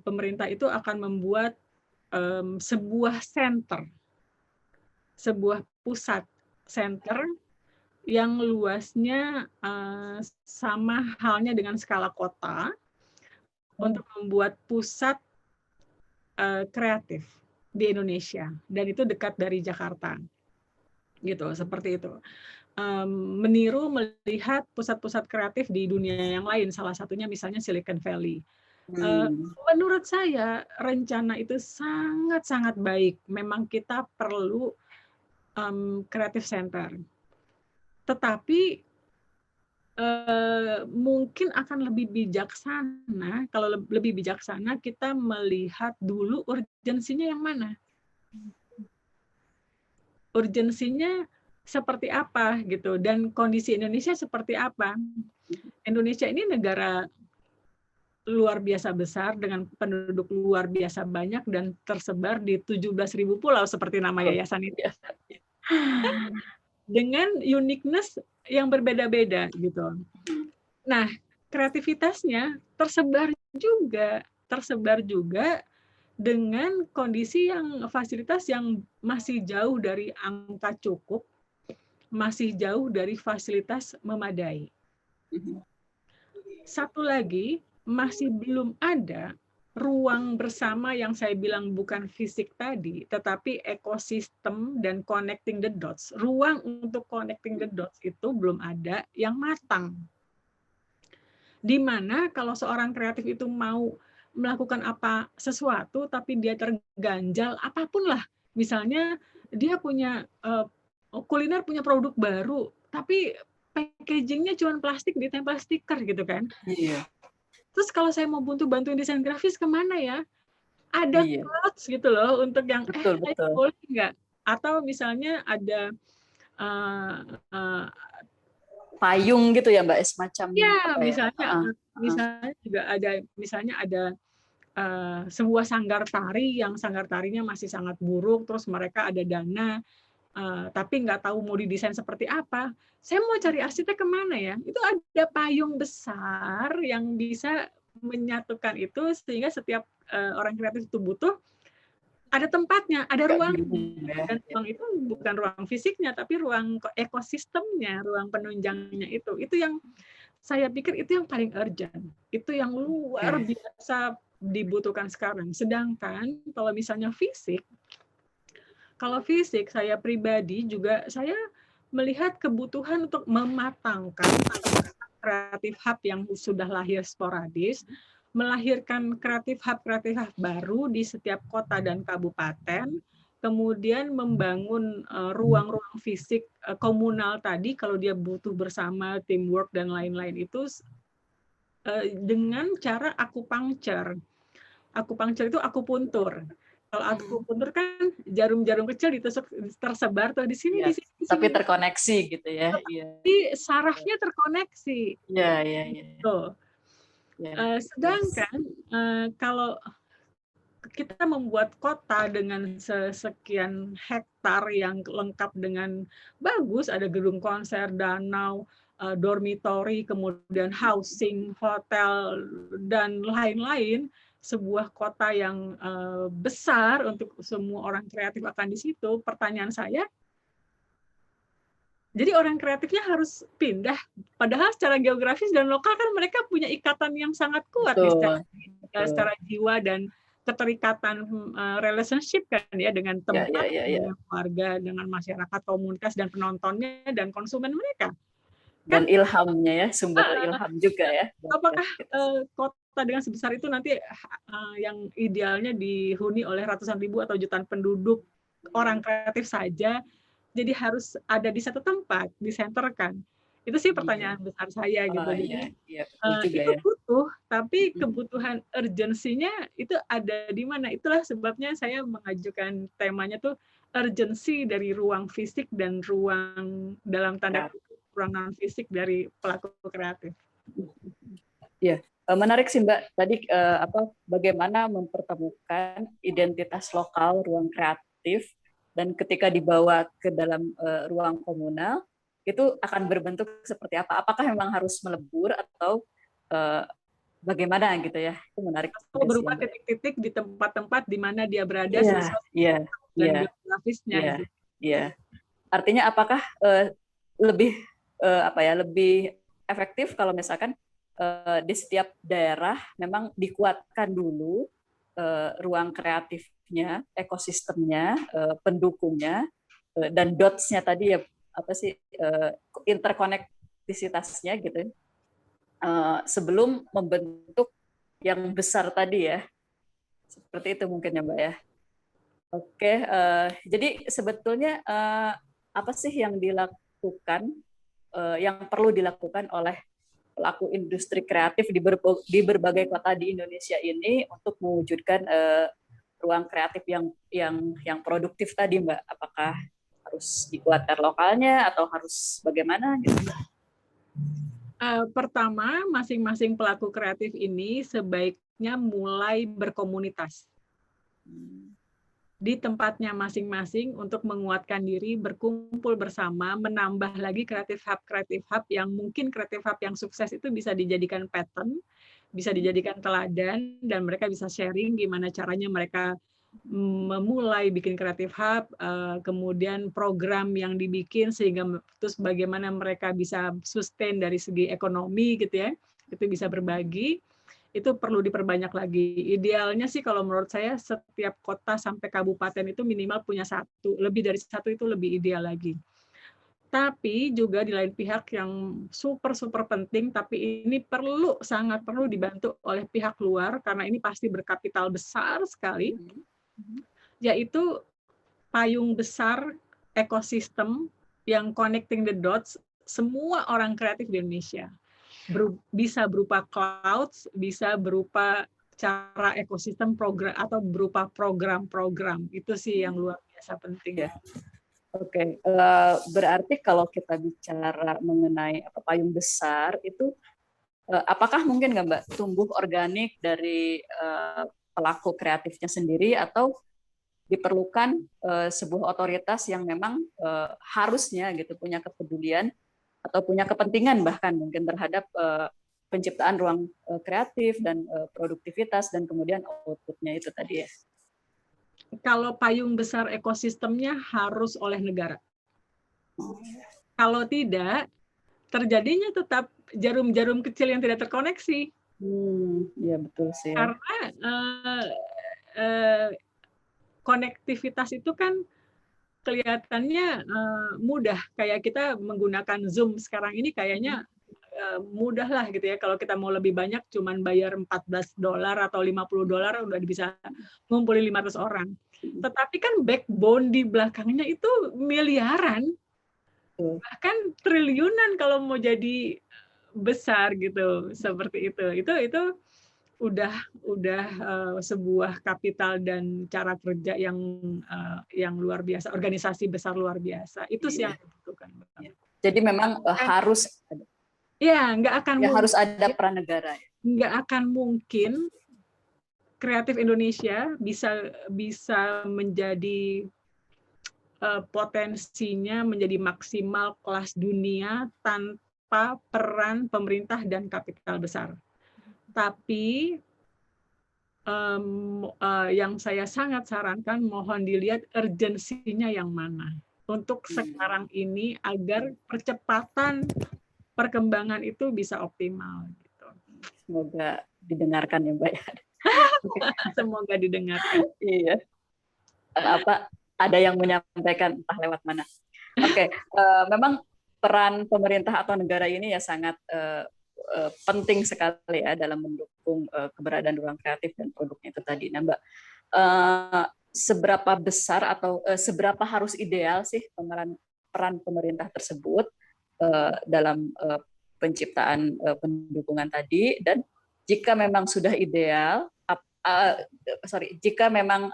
pemerintah itu akan membuat sebuah center, sebuah pusat center yang luasnya sama halnya dengan skala kota untuk membuat pusat kreatif di Indonesia, dan itu dekat dari Jakarta, gitu, seperti itu. Meniru melihat pusat-pusat kreatif di dunia yang lain, salah satunya misalnya Silicon Valley. Menurut saya rencana itu sangat-sangat baik. Memang kita perlu creative center. Tetapi mungkin akan lebih bijaksana, kalau lebih bijaksana kita melihat dulu urgensinya yang mana. Urgensinya seperti apa gitu, dan kondisi Indonesia seperti apa. Indonesia ini negara luar biasa besar dengan penduduk luar biasa banyak dan tersebar di 17.000 pulau seperti nama yayasan itu. Dengan uniqueness yang berbeda-beda gitu. Nah, kreativitasnya tersebar juga dengan kondisi yang fasilitas yang masih jauh dari angka cukup, masih jauh dari fasilitas memadai. Satu lagi, masih belum ada ruang bersama yang saya bilang bukan fisik tadi, tetapi ekosistem dan connecting the dots. Ruang untuk connecting the dots itu belum ada yang matang. Di mana kalau seorang kreatif itu mau melakukan sesuatu, tapi dia terganjal, apapun lah. Misalnya dia punya kuliner, punya produk baru, tapi packagingnya cuma plastik ditempel stiker gitu kan. Iya. Terus kalau saya mau bantuin desain grafis kemana ya? Ada quotes gitu loh untuk yang betul. boleh nggak? Atau misalnya ada payung gitu ya Mbak, semacam. Ya, misalnya juga ada sebuah sanggar tari yang sanggar tarinya masih sangat buruk, terus mereka ada dana tapi nggak tahu mau didesain seperti apa. Saya mau cari arsitek kemana ya? Itu ada payung besar yang bisa menyatukan itu sehingga setiap orang kreatif itu butuh ada tempatnya, ada ruang. Dan ruang itu bukan ruang fisiknya, tapi ruang ekosistemnya, ruang penunjangnya itu. Itu yang saya pikir itu yang paling urgent. Itu yang luar biasa dibutuhkan sekarang. Sedangkan kalau misalnya fisik, saya pribadi juga saya melihat kebutuhan untuk mematangkan kreatif hub yang sudah lahir sporadis, melahirkan kreatif hub baru di setiap kota dan kabupaten, kemudian membangun ruang-ruang fisik komunal tadi kalau dia butuh bersama, teamwork dan lain-lain itu dengan cara akupunktur. Akupunktur itu akupuntur. Kalau akupuntur kan jarum-jarum kecil ditusuk tersebar tuh di sini, di sini. Tapi terkoneksi gitu ya. Tapi sarafnya terkoneksi. Iya. Tuh. Sedangkan kalau kita membuat kota dengan sekian hektar yang lengkap dengan bagus, ada gedung konser, danau, dormitory, kemudian housing, hotel, dan lain-lain, sebuah kota yang besar untuk semua orang kreatif akan di situ. Pertanyaan saya, Jadi orang kreatifnya harus pindah, padahal secara geografis dan lokal kan mereka punya ikatan yang sangat kuat nih Betul, betul. secara jiwa dan keterikatan relationship kan ya dengan Ya, ya, tempat, ya, ya. dengan keluarga, dengan masyarakat, komunitas dan penontonnya dan konsumen mereka. Dan Kan ilhamnya ya, sumber ilham juga ya. apakah kota dengan sebesar itu nanti yang idealnya dihuni oleh ratusan ribu atau jutaan penduduk orang kreatif saja, jadi harus ada di satu tempat, disenterkan. Itu sih pertanyaan besar saya gitu. Jadi iya, betul juga itu ya. butuh, tapi kebutuhan urgensinya itu ada di mana? Itulah sebabnya saya mengajukan temanya tuh urgensi dari ruang fisik dan ruang dalam tanda kutip ruang non fisik dari pelaku kreatif. Ya, menarik sih Mbak. Tadi bagaimana mempertemukan identitas lokal ruang kreatif dan ketika dibawa ke dalam ruang komunal itu akan berbentuk seperti apa? Apakah memang harus melebur atau bagaimana gitu ya? Itu menarik. Atau berupa titik-titik di tempat-tempat di mana dia berada sesuai dan geografisnya. Iya, iya. Artinya apakah lebih lebih efektif kalau misalkan di setiap daerah memang dikuatkan dulu ruang kreatifnya, ekosistemnya, pendukungnya, dan dots-nya tadi ya interkonektisitasnya gitu sebelum membentuk yang besar tadi ya. Seperti itu mungkin ya Mbak ya. Oke, jadi sebetulnya apa sih yang dilakukan, yang perlu dilakukan oleh pelaku industri kreatif di berbagai kota di Indonesia ini untuk mewujudkan ruang kreatif yang produktif tadi, Mbak? Apakah harus dikuatkan lokalnya atau harus bagaimana? Gitu? Pertama, masing-masing pelaku kreatif ini sebaiknya mulai berkomunitas di tempatnya masing-masing untuk menguatkan diri, berkumpul bersama, menambah lagi kreatif hub yang mungkin kreatif hub yang sukses itu bisa dijadikan pattern, bisa dijadikan teladan, dan mereka bisa sharing gimana caranya mereka memulai bikin kreatif hub, kemudian program yang dibikin sehingga terus bagaimana mereka bisa sustain dari segi ekonomi gitu ya, itu bisa berbagi. Itu perlu diperbanyak lagi. Idealnya sih kalau menurut saya setiap kota sampai kabupaten itu minimal punya satu, lebih dari satu itu lebih ideal lagi. Tapi juga di lain pihak yang super penting, tapi ini sangat perlu dibantu oleh pihak luar karena ini pasti berkapital besar sekali, yaitu payung besar ekosistem yang connecting the dots semua orang kreatif di Indonesia. Bisa berupa clouds, bisa berupa cara ekosistem program atau berupa program-program. Itu sih yang luar biasa penting. Ya. Oke, berarti kalau kita bicara mengenai payung besar itu, apakah mungkin nggak Mbak tumbuh organik dari pelaku kreatifnya sendiri atau diperlukan sebuah otoritas yang memang harusnya gitu punya kepedulian atau punya kepentingan bahkan mungkin terhadap penciptaan ruang kreatif dan produktivitas dan kemudian outputnya itu tadi ya. Kalau payung besar ekosistemnya harus oleh negara. Kalau tidak, terjadinya tetap jarum-jarum kecil yang tidak terkoneksi. Iya betul sih. Karena konektivitas itu kan kelihatannya mudah, kayak kita menggunakan Zoom sekarang ini kayaknya mudah lah gitu ya. Kalau kita mau lebih banyak cuman bayar $14 atau $50 udah bisa ngumpulin 500 orang. Tetapi kan backbone di belakangnya itu miliaran, bahkan triliunan kalau mau jadi besar gitu, seperti itu. Itu udah sebuah kapital dan cara kerja yang luar biasa, organisasi besar luar biasa. Itu sih yang dibutuhkan. Jadi memang harus nggak akan harus ada peran negara. Nggak akan mungkin kreatif Indonesia bisa menjadi potensinya menjadi maksimal kelas dunia tanpa peran pemerintah dan kapital besar. Tapi yang saya sangat sarankan mohon dilihat urgensinya yang mana. untuk sekarang ini agar percepatan perkembangan itu bisa optimal gitu. Semoga didengarkan ya Mbak ya. Semoga didengarkan. Iya. Ada yang menyampaikan entah lewat mana. Oke, memang peran pemerintah atau negara ini ya sangat penting sekali ya dalam mendukung keberadaan ruang kreatif dan produknya itu tadi. Nah, Mbak, seberapa besar atau seberapa harus ideal sih peran pemerintah tersebut dalam penciptaan pendukungan tadi, dan jika memang sudah ideal, jika memang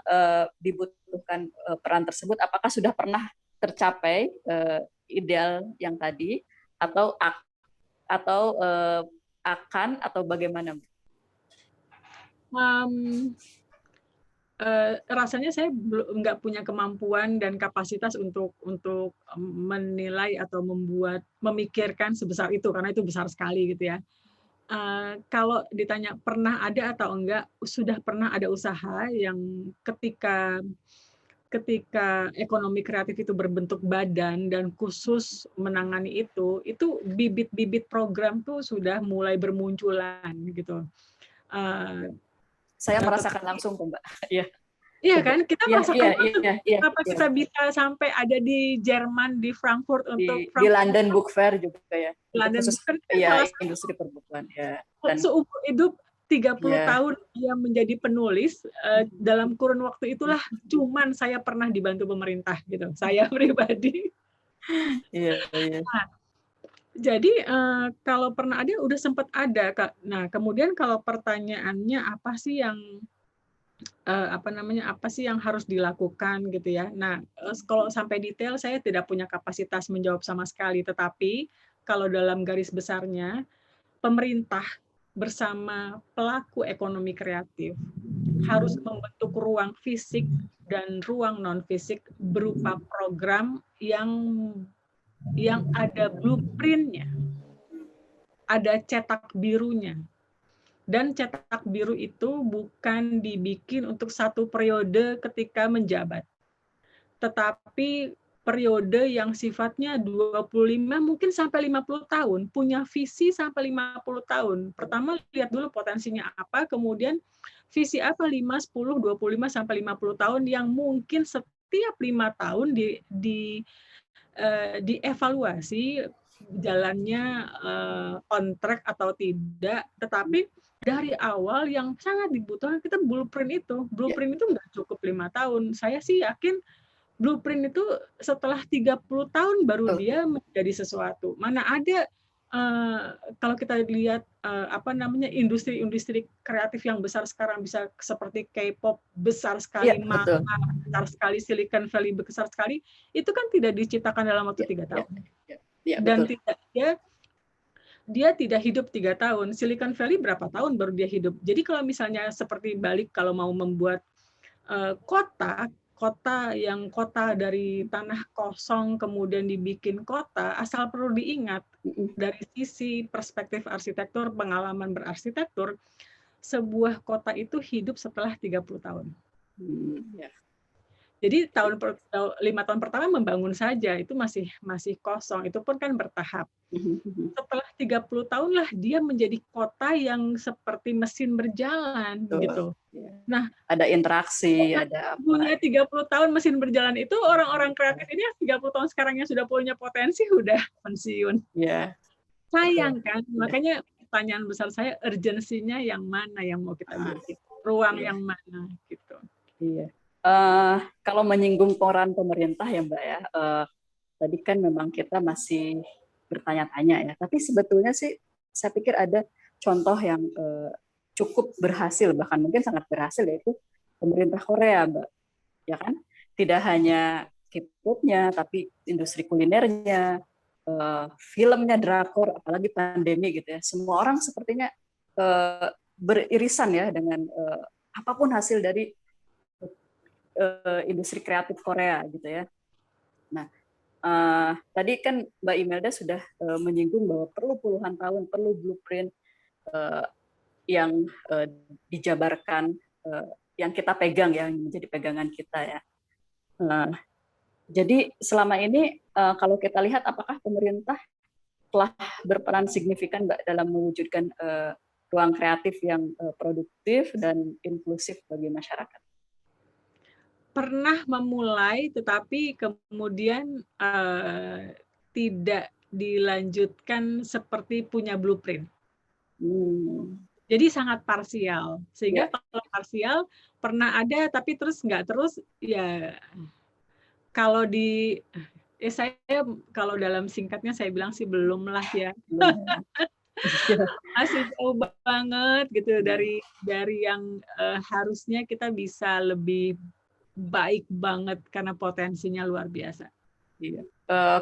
dibutuhkan peran tersebut, apakah sudah pernah tercapai ideal yang tadi atau akan atau bagaimana? Rasanya saya belum nggak punya kemampuan dan kapasitas untuk menilai atau memikirkan sebesar itu karena itu besar sekali gitu ya. Kalau ditanya pernah ada atau enggak, sudah pernah ada usaha yang ketika ekonomi kreatif itu berbentuk badan dan khusus menangani itu bibit-bibit program tuh sudah mulai bermunculan gitu. Saya merasakan langsung tuh Mbak. Iya. Iya kan, kita merasakan kenapa kita bisa sampai ada di Jerman, di Frankfurt untuk di London Book Fair juga ya. London khusus, Book Fair ya, industri perbukuan ya. Dan seumur hidup 30 tahun dia menjadi penulis, dalam kurun waktu itulah cuman saya pernah dibantu pemerintah gitu, saya pribadi. Iya. Nah, jadi kalau pernah ada, udah sempat ada Kak. Nah, kemudian kalau pertanyaannya apa sih yang apa sih yang harus dilakukan gitu ya. Nah, kalau sampai detail saya tidak punya kapasitas menjawab sama sekali, tetapi kalau dalam garis besarnya pemerintah bersama pelaku ekonomi kreatif harus membentuk ruang fisik dan ruang non fisik berupa program yang ada blueprint-nya, ada cetak birunya. Dan cetak biru itu bukan dibikin untuk satu periode ketika menjabat, tetapi periode yang sifatnya 25 mungkin sampai 50 tahun, punya visi sampai 50 tahun. Pertama lihat dulu potensinya apa, kemudian visi apa 5, 10, 25 sampai 50 tahun yang mungkin setiap 5 tahun dievaluasi jalannya on track atau tidak, tetapi dari awal yang sangat dibutuhkan kita blueprint itu. Blueprint itu nggak cukup 5 tahun. Saya sih yakin blueprint itu setelah 30 tahun baru dia menjadi sesuatu. Mana ada kalau kita lihat industri kreatif yang besar sekarang bisa seperti K-pop besar sekali, manga besar sekali, Silicon Valley besar sekali, itu kan tidak diciptakan dalam waktu 3 tahun. Dan dia tidak hidup 3 tahun. Silicon Valley berapa tahun baru dia hidup. Jadi kalau misalnya seperti balik kalau mau membuat kota dari tanah kosong kemudian dibikin kota, asal perlu diingat dari sisi perspektif arsitektur, pengalaman berarsitektur, sebuah kota itu hidup setelah 30 tahun. Jadi 5 tahun pertama membangun saja itu masih kosong, itu pun kan bertahap. Setelah 30 tahun lah dia menjadi kota yang seperti mesin berjalan gitu. Nah, ada interaksi, ada punya 30 tahun mesin berjalan itu orang-orang kreatif ini 30 tahun sekarang yang sudah punya potensi udah pensiun. Sayang kan? Makanya pertanyaan besar saya, urgensinya yang mana yang mau kita bikin? Ruang yang mana gitu. Iya. Kalau menyinggung peran pemerintah ya Mbak ya, tadi kan memang kita masih bertanya-tanya ya, tapi sebetulnya sih saya pikir ada contoh yang cukup berhasil, bahkan mungkin sangat berhasil, yaitu pemerintah Korea Mbak, ya kan? Tidak hanya K-pop-nya, tapi industri kulinernya, filmnya, drakor, apalagi pandemi gitu ya, semua orang sepertinya beririsan ya dengan apapun hasil dari industri kreatif Korea gitu ya. Nah, tadi kan Mbak Imelda sudah menyinggung bahwa perlu puluhan tahun, perlu blueprint yang dijabarkan, yang kita pegang, yang menjadi pegangan kita ya. Jadi selama ini kalau kita lihat apakah pemerintah telah berperan signifikan Mbak dalam mewujudkan ruang kreatif yang produktif dan inklusif bagi masyarakat? Pernah memulai, tetapi kemudian tidak dilanjutkan seperti punya blueprint. Jadi sangat parsial. Sehingga kalau parsial pernah ada, tapi terus nggak terus, ya kalau saya kalau dalam singkatnya saya bilang sih belum lah ya. Masih jauh banget gitu dari yang harusnya kita bisa lebih baik banget karena potensinya luar biasa. Iya.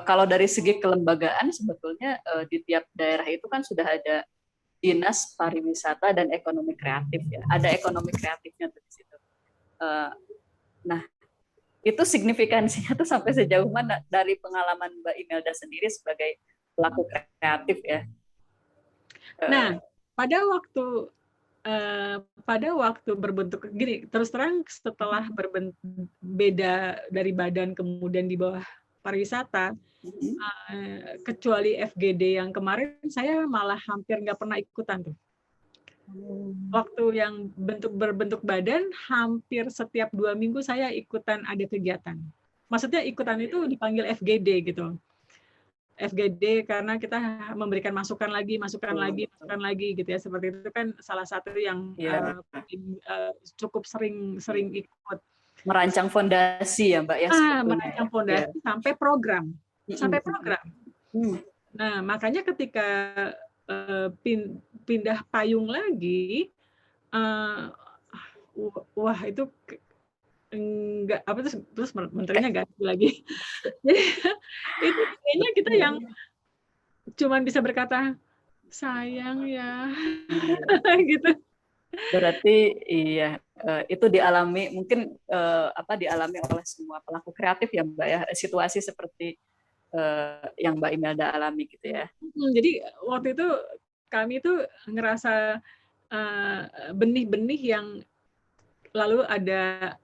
Kalau dari segi kelembagaan sebetulnya di tiap daerah itu kan sudah ada Dinas Pariwisata dan Ekonomi Kreatif ya. Ada ekonomi kreatifnya tuh di situ. Nah, itu signifikansinya tuh sampai sejauh mana dari pengalaman Mbak Imelda sendiri sebagai pelaku kreatif ya? Nah, pada waktu berbentuk gini, terus terang setelah beda dari badan kemudian di bawah pariwisata, kecuali FGD yang kemarin saya malah hampir nggak pernah ikutan tuh. Waktu yang berbentuk badan, hampir setiap 2 minggu saya ikutan ada kegiatan. Maksudnya ikutan itu dipanggil FGD gitu. FGD karena kita memberikan masukan lagi gitu ya. Seperti itu kan salah satu yang cukup sering ikut. Merancang fondasi ya Mbak ya. Merancang fondasi sampai program. Nah, makanya ketika pindah payung lagi, wah itu enggak apa terus menterinya ganti lagi. Jadi itu kayaknya kita yang cuman bisa berkata sayang ya, gitu. Berarti iya itu dialami mungkin dialami oleh semua pelaku kreatif ya Mbak ya, situasi seperti yang Mbak Imelda alami gitu ya. Jadi waktu itu kami tuh ngerasa benih-benih yang lalu ada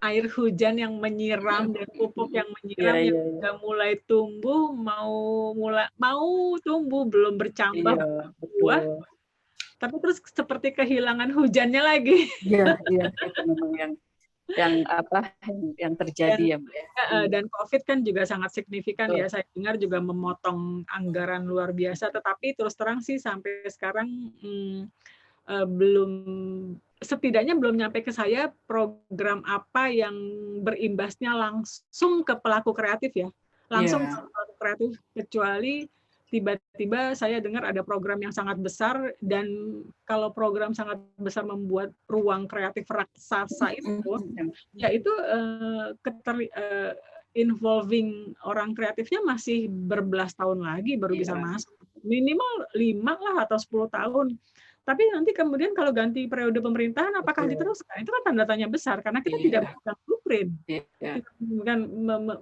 air hujan yang menyiram dan pupuk yang menyiram yang udah mulai tumbuh, mau tumbuh belum bercambah buah, tapi terus seperti kehilangan hujannya lagi. Iya, itu memang yang terjadi ya Mbak ya. Dan COVID kan juga sangat signifikan ya, saya dengar juga memotong anggaran luar biasa, tetapi terus terang sih sampai sekarang setidaknya belum nyampe ke saya program apa yang berimbasnya langsung ke pelaku kreatif ya, langsung ke pelaku kreatif, kecuali tiba-tiba saya dengar ada program yang sangat besar, dan kalau program sangat besar membuat ruang kreatif raksasa itu, yaitu involving orang kreatifnya masih berbelas tahun lagi baru bisa masuk, minimal 5 lah atau 10 tahun. Tapi nanti kemudian kalau ganti periode pemerintahan, apakah diteruskan? Itu kan tanda tanya besar, karena kita tidak memegang blueprint, kita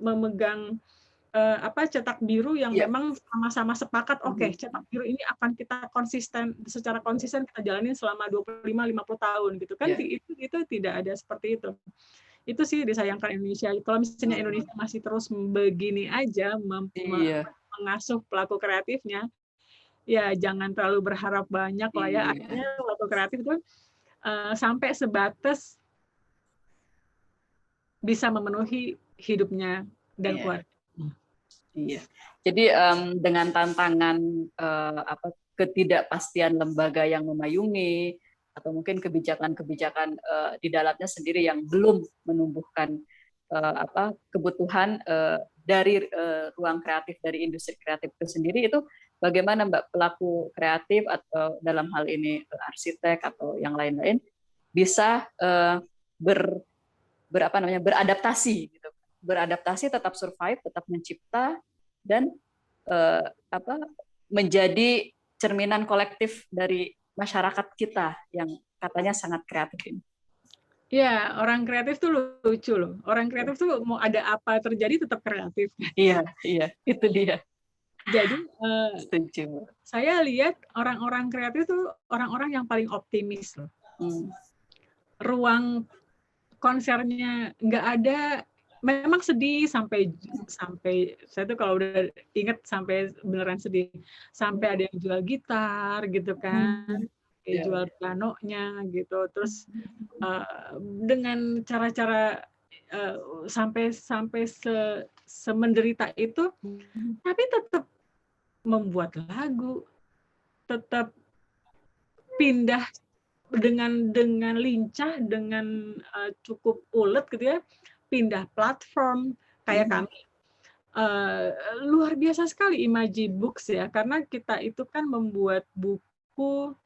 memegang cetak biru yang memang sama-sama sepakat, oke, cetak biru ini akan kita secara konsisten kita jalanin selama 25-50 tahun gitu kan. Itu tidak ada seperti itu. Itu sih disayangkan Indonesia. Kalau misalnya Indonesia masih terus begini aja mengasuh pelaku kreatifnya, ya jangan terlalu berharap banyak lah ya. Akhirnya pelaku kreatif itu sampai sebatas bisa memenuhi hidupnya dan keluarga. Iya. Jadi dengan tantangan ketidakpastian lembaga yang memayungi, atau mungkin kebijakan-kebijakan di dalamnya sendiri yang belum menumbuhkan kebutuhan dari ruang kreatif, dari industri kreatif itu sendiri, itu bagaimana Mbak pelaku kreatif atau dalam hal ini arsitek atau yang lain-lain bisa beradaptasi gitu. Beradaptasi, tetap survive, tetap mencipta, dan menjadi cerminan kolektif dari masyarakat kita yang katanya sangat kreatif ini. Ya, orang kreatif tuh lucu loh. Orang kreatif tuh mau ada apa terjadi tetap kreatif. Iya, itu dia. Jadi setuju. Saya lihat orang-orang kreatif tuh orang-orang yang paling optimis loh. Ruang konsernya nggak ada memang sedih sampai sampai saya tuh kalau udah inget sampai beneran sedih, sampai ada yang jual gitar gitu kan, kayak jual pianonya gitu, terus dengan cara-cara sampai sampai semenderita itu, tapi tetap membuat lagu, tetap pindah dengan lincah, dengan cukup ulet gitu ya, pindah platform kayak kami. Luar biasa sekali Imaji Books ya, karena kita itu kan membuat buku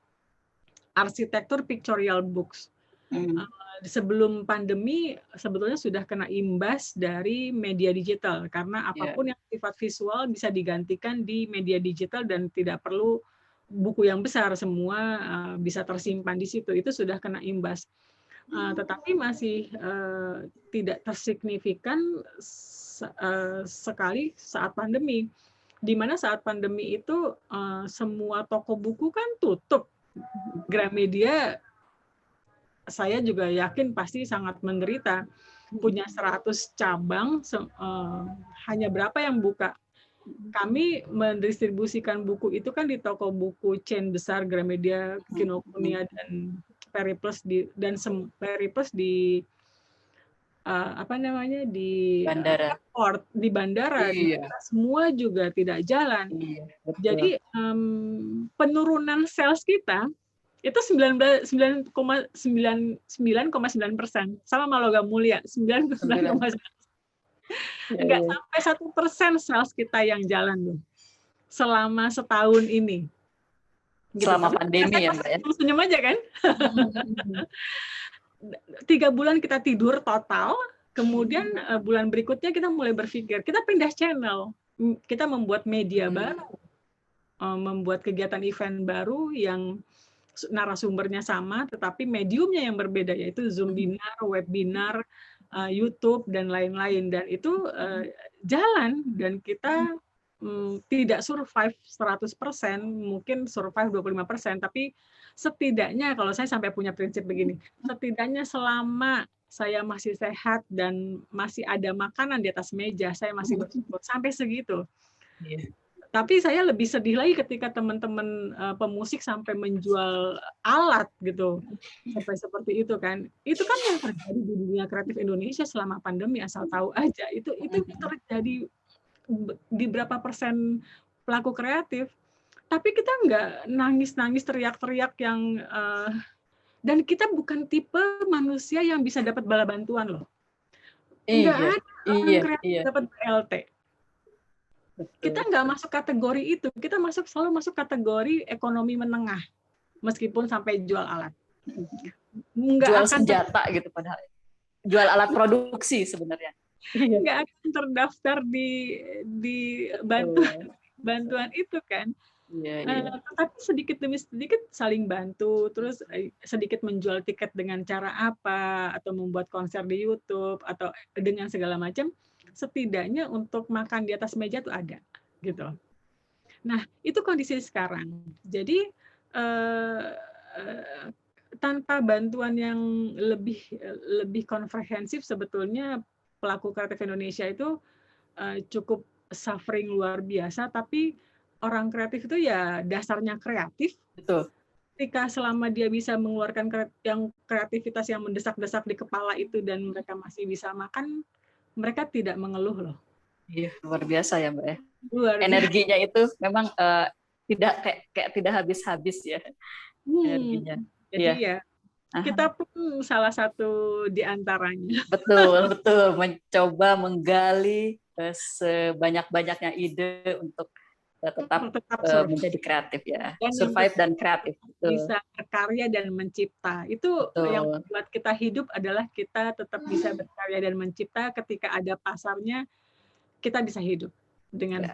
arsitektur pictorial books. Sebelum pandemi sebetulnya sudah kena imbas dari media digital, karena apapun yang sifat visual bisa digantikan di media digital dan tidak perlu buku yang besar, semua bisa tersimpan di situ. Itu sudah kena imbas. Tetapi masih tidak tersignifikan sekali saat pandemi. Di mana saat pandemi itu semua toko buku kan tutup. Gramedia saya juga yakin pasti sangat menderita. Punya 100 cabang, hanya berapa yang buka. Kami mendistribusikan buku itu kan di toko buku chain besar, Gramedia, Kinokuniya, dan Periplus Periplus di apa namanya, di Bandara. airport, di bandara, semua juga tidak jalan. Jadi penurunan sales kita itu 9,9%, sama sama logam mulia 9,9%. Enggak sampai 1% sales kita yang jalan loh selama setahun ini. Gitu. Selama pandemi ya Mbak ya. Senyum aja kan. 3 bulan kita tidur total, kemudian bulan berikutnya kita mulai berpikir, kita pindah channel, kita membuat media baru, membuat kegiatan event baru yang narasumbernya sama, tetapi mediumnya yang berbeda, yaitu Zoom webinar, webinar, YouTube, dan lain-lain. Dan itu jalan, dan kita tidak survive 100%, mungkin survive 25%, tapi setidaknya kalau saya sampai punya prinsip begini, setidaknya selama saya masih sehat dan masih ada makanan di atas meja, saya masih bersyukur, sampai segitu. Tapi saya lebih sedih lagi ketika teman-teman pemusik sampai menjual alat gitu, sampai seperti itu kan. Itu kan yang terjadi di dunia kreatif Indonesia selama pandemi, asal tahu aja. Itu terjadi di berapa persen pelaku kreatif. Tapi kita nggak nangis-nangis, teriak-teriak yang dan kita bukan tipe manusia yang bisa dapat bala bantuan loh. Nggak ada orang kreatif dapat BLT. Kita nggak masuk kategori itu, kita selalu masuk kategori ekonomi menengah, meskipun sampai jual alat. Jual senjata gitu padahal. Jual alat produksi sebenarnya. Nggak akan terdaftar di bantuan itu kan. Tapi sedikit demi sedikit saling bantu, terus sedikit menjual tiket dengan cara apa, atau membuat konser di YouTube, atau dengan segala macam. Setidaknya untuk makan di atas meja tuh ada gitu. Nah, itu kondisi sekarang. Jadi tanpa bantuan yang lebih komprehensif, sebetulnya pelaku kreatif Indonesia itu cukup suffering luar biasa. Tapi orang kreatif itu ya dasarnya kreatif. Betul. Ketika selama dia bisa mengeluarkan yang kreativitas yang mendesak-desak di kepala itu dan mereka masih bisa makan, mereka tidak mengeluh loh. Iya, luar biasa ya Mbak ya. Energinya itu memang kayak tidak habis-habis ya energinya. Jadi ya kita pun salah satu di antaranya. Betul, mencoba menggali sebanyak-banyaknya ide untuk tetap menjadi kreatif ya, dan survive dan kreatif. Betul. Bisa berkarya dan mencipta. Itu yang membuat kita hidup adalah kita tetap bisa berkarya dan mencipta. Ketika ada pasarnya, kita bisa hidup dengan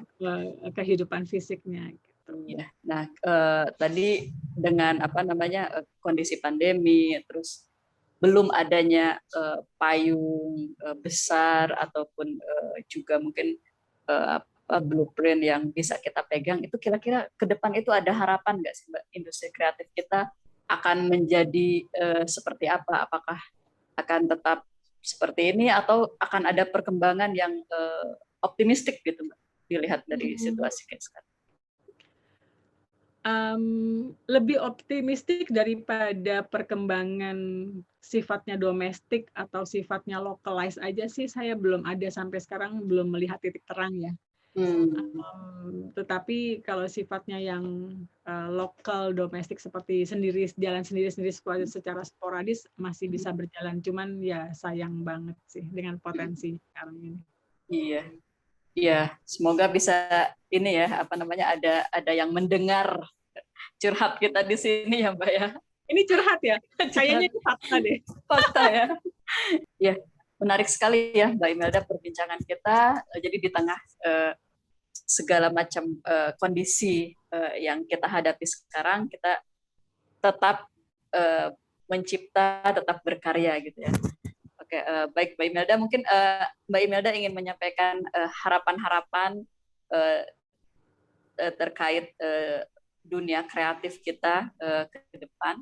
kehidupan fisiknya. Gitu. Ya. Nah, tadi dengan kondisi pandemi, terus belum adanya payung besar ataupun juga mungkin blueprint yang bisa kita pegang, itu kira-kira ke depan itu ada harapan nggak sih Mbak, industri kreatif kita akan menjadi seperti apa? Apakah akan tetap seperti ini atau akan ada perkembangan yang optimistik gitu Mbak, dilihat dari situasi kayak sekarang? Lebih optimistik daripada perkembangan sifatnya domestik atau sifatnya localized aja sih, saya belum ada sampai sekarang belum melihat titik terang ya. Tetapi kalau sifatnya yang lokal domestik seperti jalan sendiri-sendiri secara sporadis masih bisa berjalan, cuman ya sayang banget sih dengan potensi sekarang ini. Iya. Iya, semoga bisa ini ya, apa namanya, ada yang mendengar curhat kita di sini ya Mbak ya. Ini curhat ya? Kayaknya ini fakta deh. Fakta ya. Ya, menarik sekali ya Mbak Imelda perbincangan kita. Jadi di tengah segala macam kondisi yang kita hadapi sekarang, kita tetap mencipta, tetap berkarya gitu ya. Oke, baik Mbak Imelda, mungkin Mbak Imelda ingin menyampaikan harapan-harapan terkait dunia kreatif kita ke depan.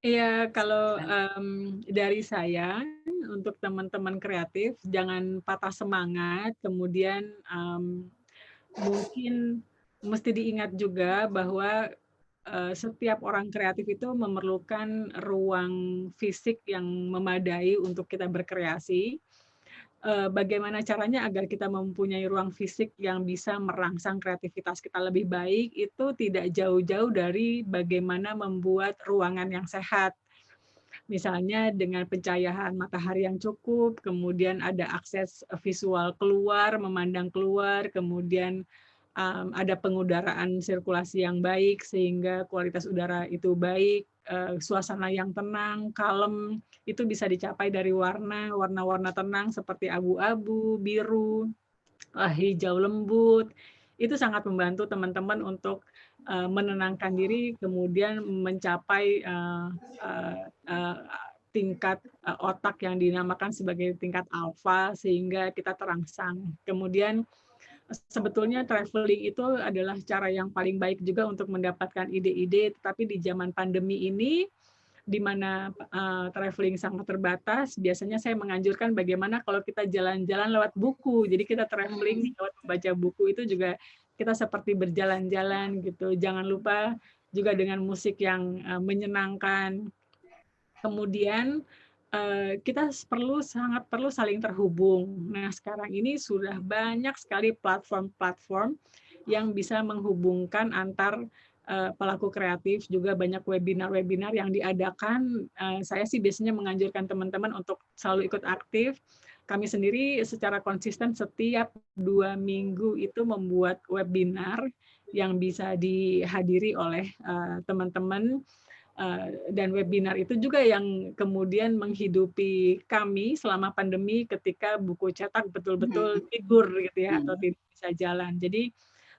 Iya, kalau dari saya untuk teman-teman kreatif jangan patah semangat, kemudian mungkin mesti diingat juga bahwa setiap orang kreatif itu memerlukan ruang fisik yang memadai untuk kita berkreasi. Bagaimana caranya agar kita mempunyai ruang fisik yang bisa merangsang kreativitas kita lebih baik, itu tidak jauh-jauh dari bagaimana membuat ruangan yang sehat. Misalnya dengan pencahayaan matahari yang cukup, kemudian ada akses visual keluar, memandang keluar, kemudian ada pengudaraan sirkulasi yang baik sehingga kualitas udara itu baik, suasana yang tenang, kalem, itu bisa dicapai dari warna-warna tenang seperti abu-abu, biru, hijau lembut. Itu sangat membantu teman-teman untuk menenangkan diri, kemudian mencapai tingkat otak yang dinamakan sebagai tingkat alfa sehingga kita terangsang. Kemudian sebetulnya traveling itu adalah cara yang paling baik juga untuk mendapatkan ide-ide, tetapi di zaman pandemi ini, di mana traveling sangat terbatas, biasanya saya menganjurkan bagaimana kalau kita jalan-jalan lewat buku. Jadi kita traveling lewat membaca buku itu juga kita seperti berjalan-jalan gitu. Jangan lupa juga dengan musik yang menyenangkan. Kemudian kita sangat perlu saling terhubung. Nah, sekarang ini sudah banyak sekali platform-platform yang bisa menghubungkan antar pelaku kreatif, juga banyak webinar-webinar yang diadakan. Saya sih biasanya menganjurkan teman-teman untuk selalu ikut aktif. Kami sendiri secara konsisten setiap 2 minggu itu membuat webinar yang bisa dihadiri oleh teman-teman. Dan webinar itu juga yang kemudian menghidupi kami selama pandemi ketika buku cetak betul-betul tidur gitu ya, atau tidak bisa jalan. Jadi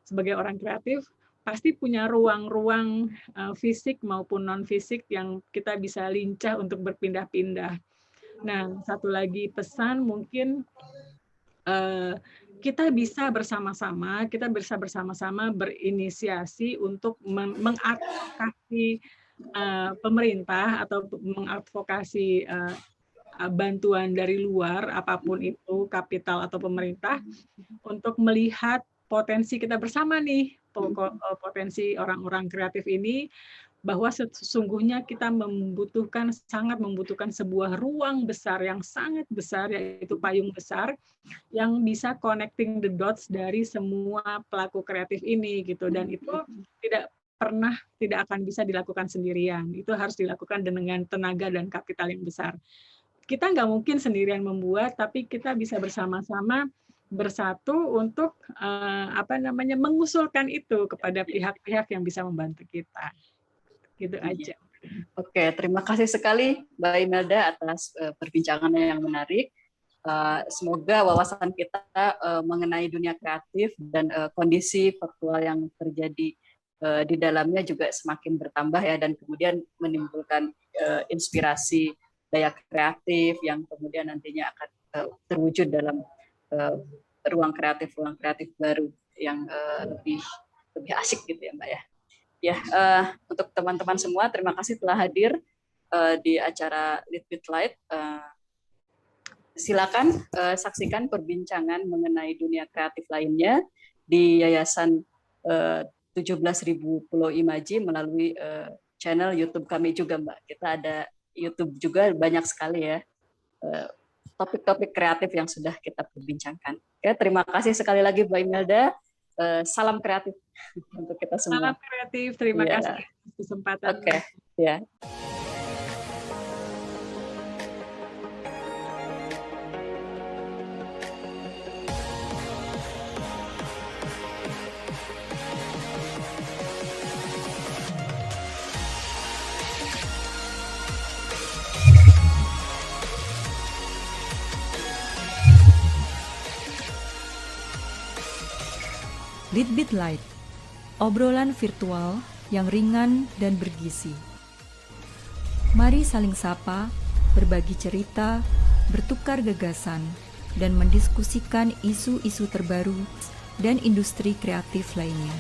sebagai orang kreatif pasti punya ruang-ruang fisik maupun non fisik yang kita bisa lincah untuk berpindah-pindah. Nah, satu lagi pesan mungkin kita bisa bersama-sama berinisiasi untuk mengadvokasi pemerintah atau mengadvokasi bantuan dari luar, apapun itu, kapital atau pemerintah, untuk melihat potensi kita bersama nih, potensi orang-orang kreatif ini, bahwa sesungguhnya kita sangat membutuhkan sebuah ruang besar yang sangat besar, yaitu payung besar, yang bisa connecting the dots dari semua pelaku kreatif ini gitu. Dan itu tidak akan bisa dilakukan sendirian. Itu harus dilakukan dengan tenaga dan kapital yang besar. Kita nggak mungkin sendirian membuat, tapi kita bisa bersama-sama bersatu untuk mengusulkan itu kepada pihak-pihak yang bisa membantu kita. Gitu aja. Oke, terima kasih sekali Mbak Imelda atas perbincangannya yang menarik. Semoga wawasan kita mengenai dunia kreatif dan kondisi virtual yang terjadi di dalamnya juga semakin bertambah ya, dan kemudian menimbulkan inspirasi daya kreatif yang kemudian nantinya akan terwujud dalam ruang kreatif baru yang lebih asik gitu ya Mbak ya. Ya, untuk teman-teman semua terima kasih telah hadir di acara Litbit Light. Silakan saksikan perbincangan mengenai dunia kreatif lainnya di Yayasan 17.000 Pulau Imaji melalui channel YouTube kami juga, Mbak. Kita ada YouTube juga banyak sekali ya topik-topik kreatif yang sudah kita perbincangkan. Oke, terima kasih sekali lagi Mbak Imelda. Salam kreatif untuk kita semua. Salam kreatif, terima kasih atas kesempatan. Oke, ya. Litbit Light, obrolan virtual yang ringan dan bergizi. Mari saling sapa, berbagi cerita, bertukar gagasan, dan mendiskusikan isu-isu terbaru dan industri kreatif lainnya.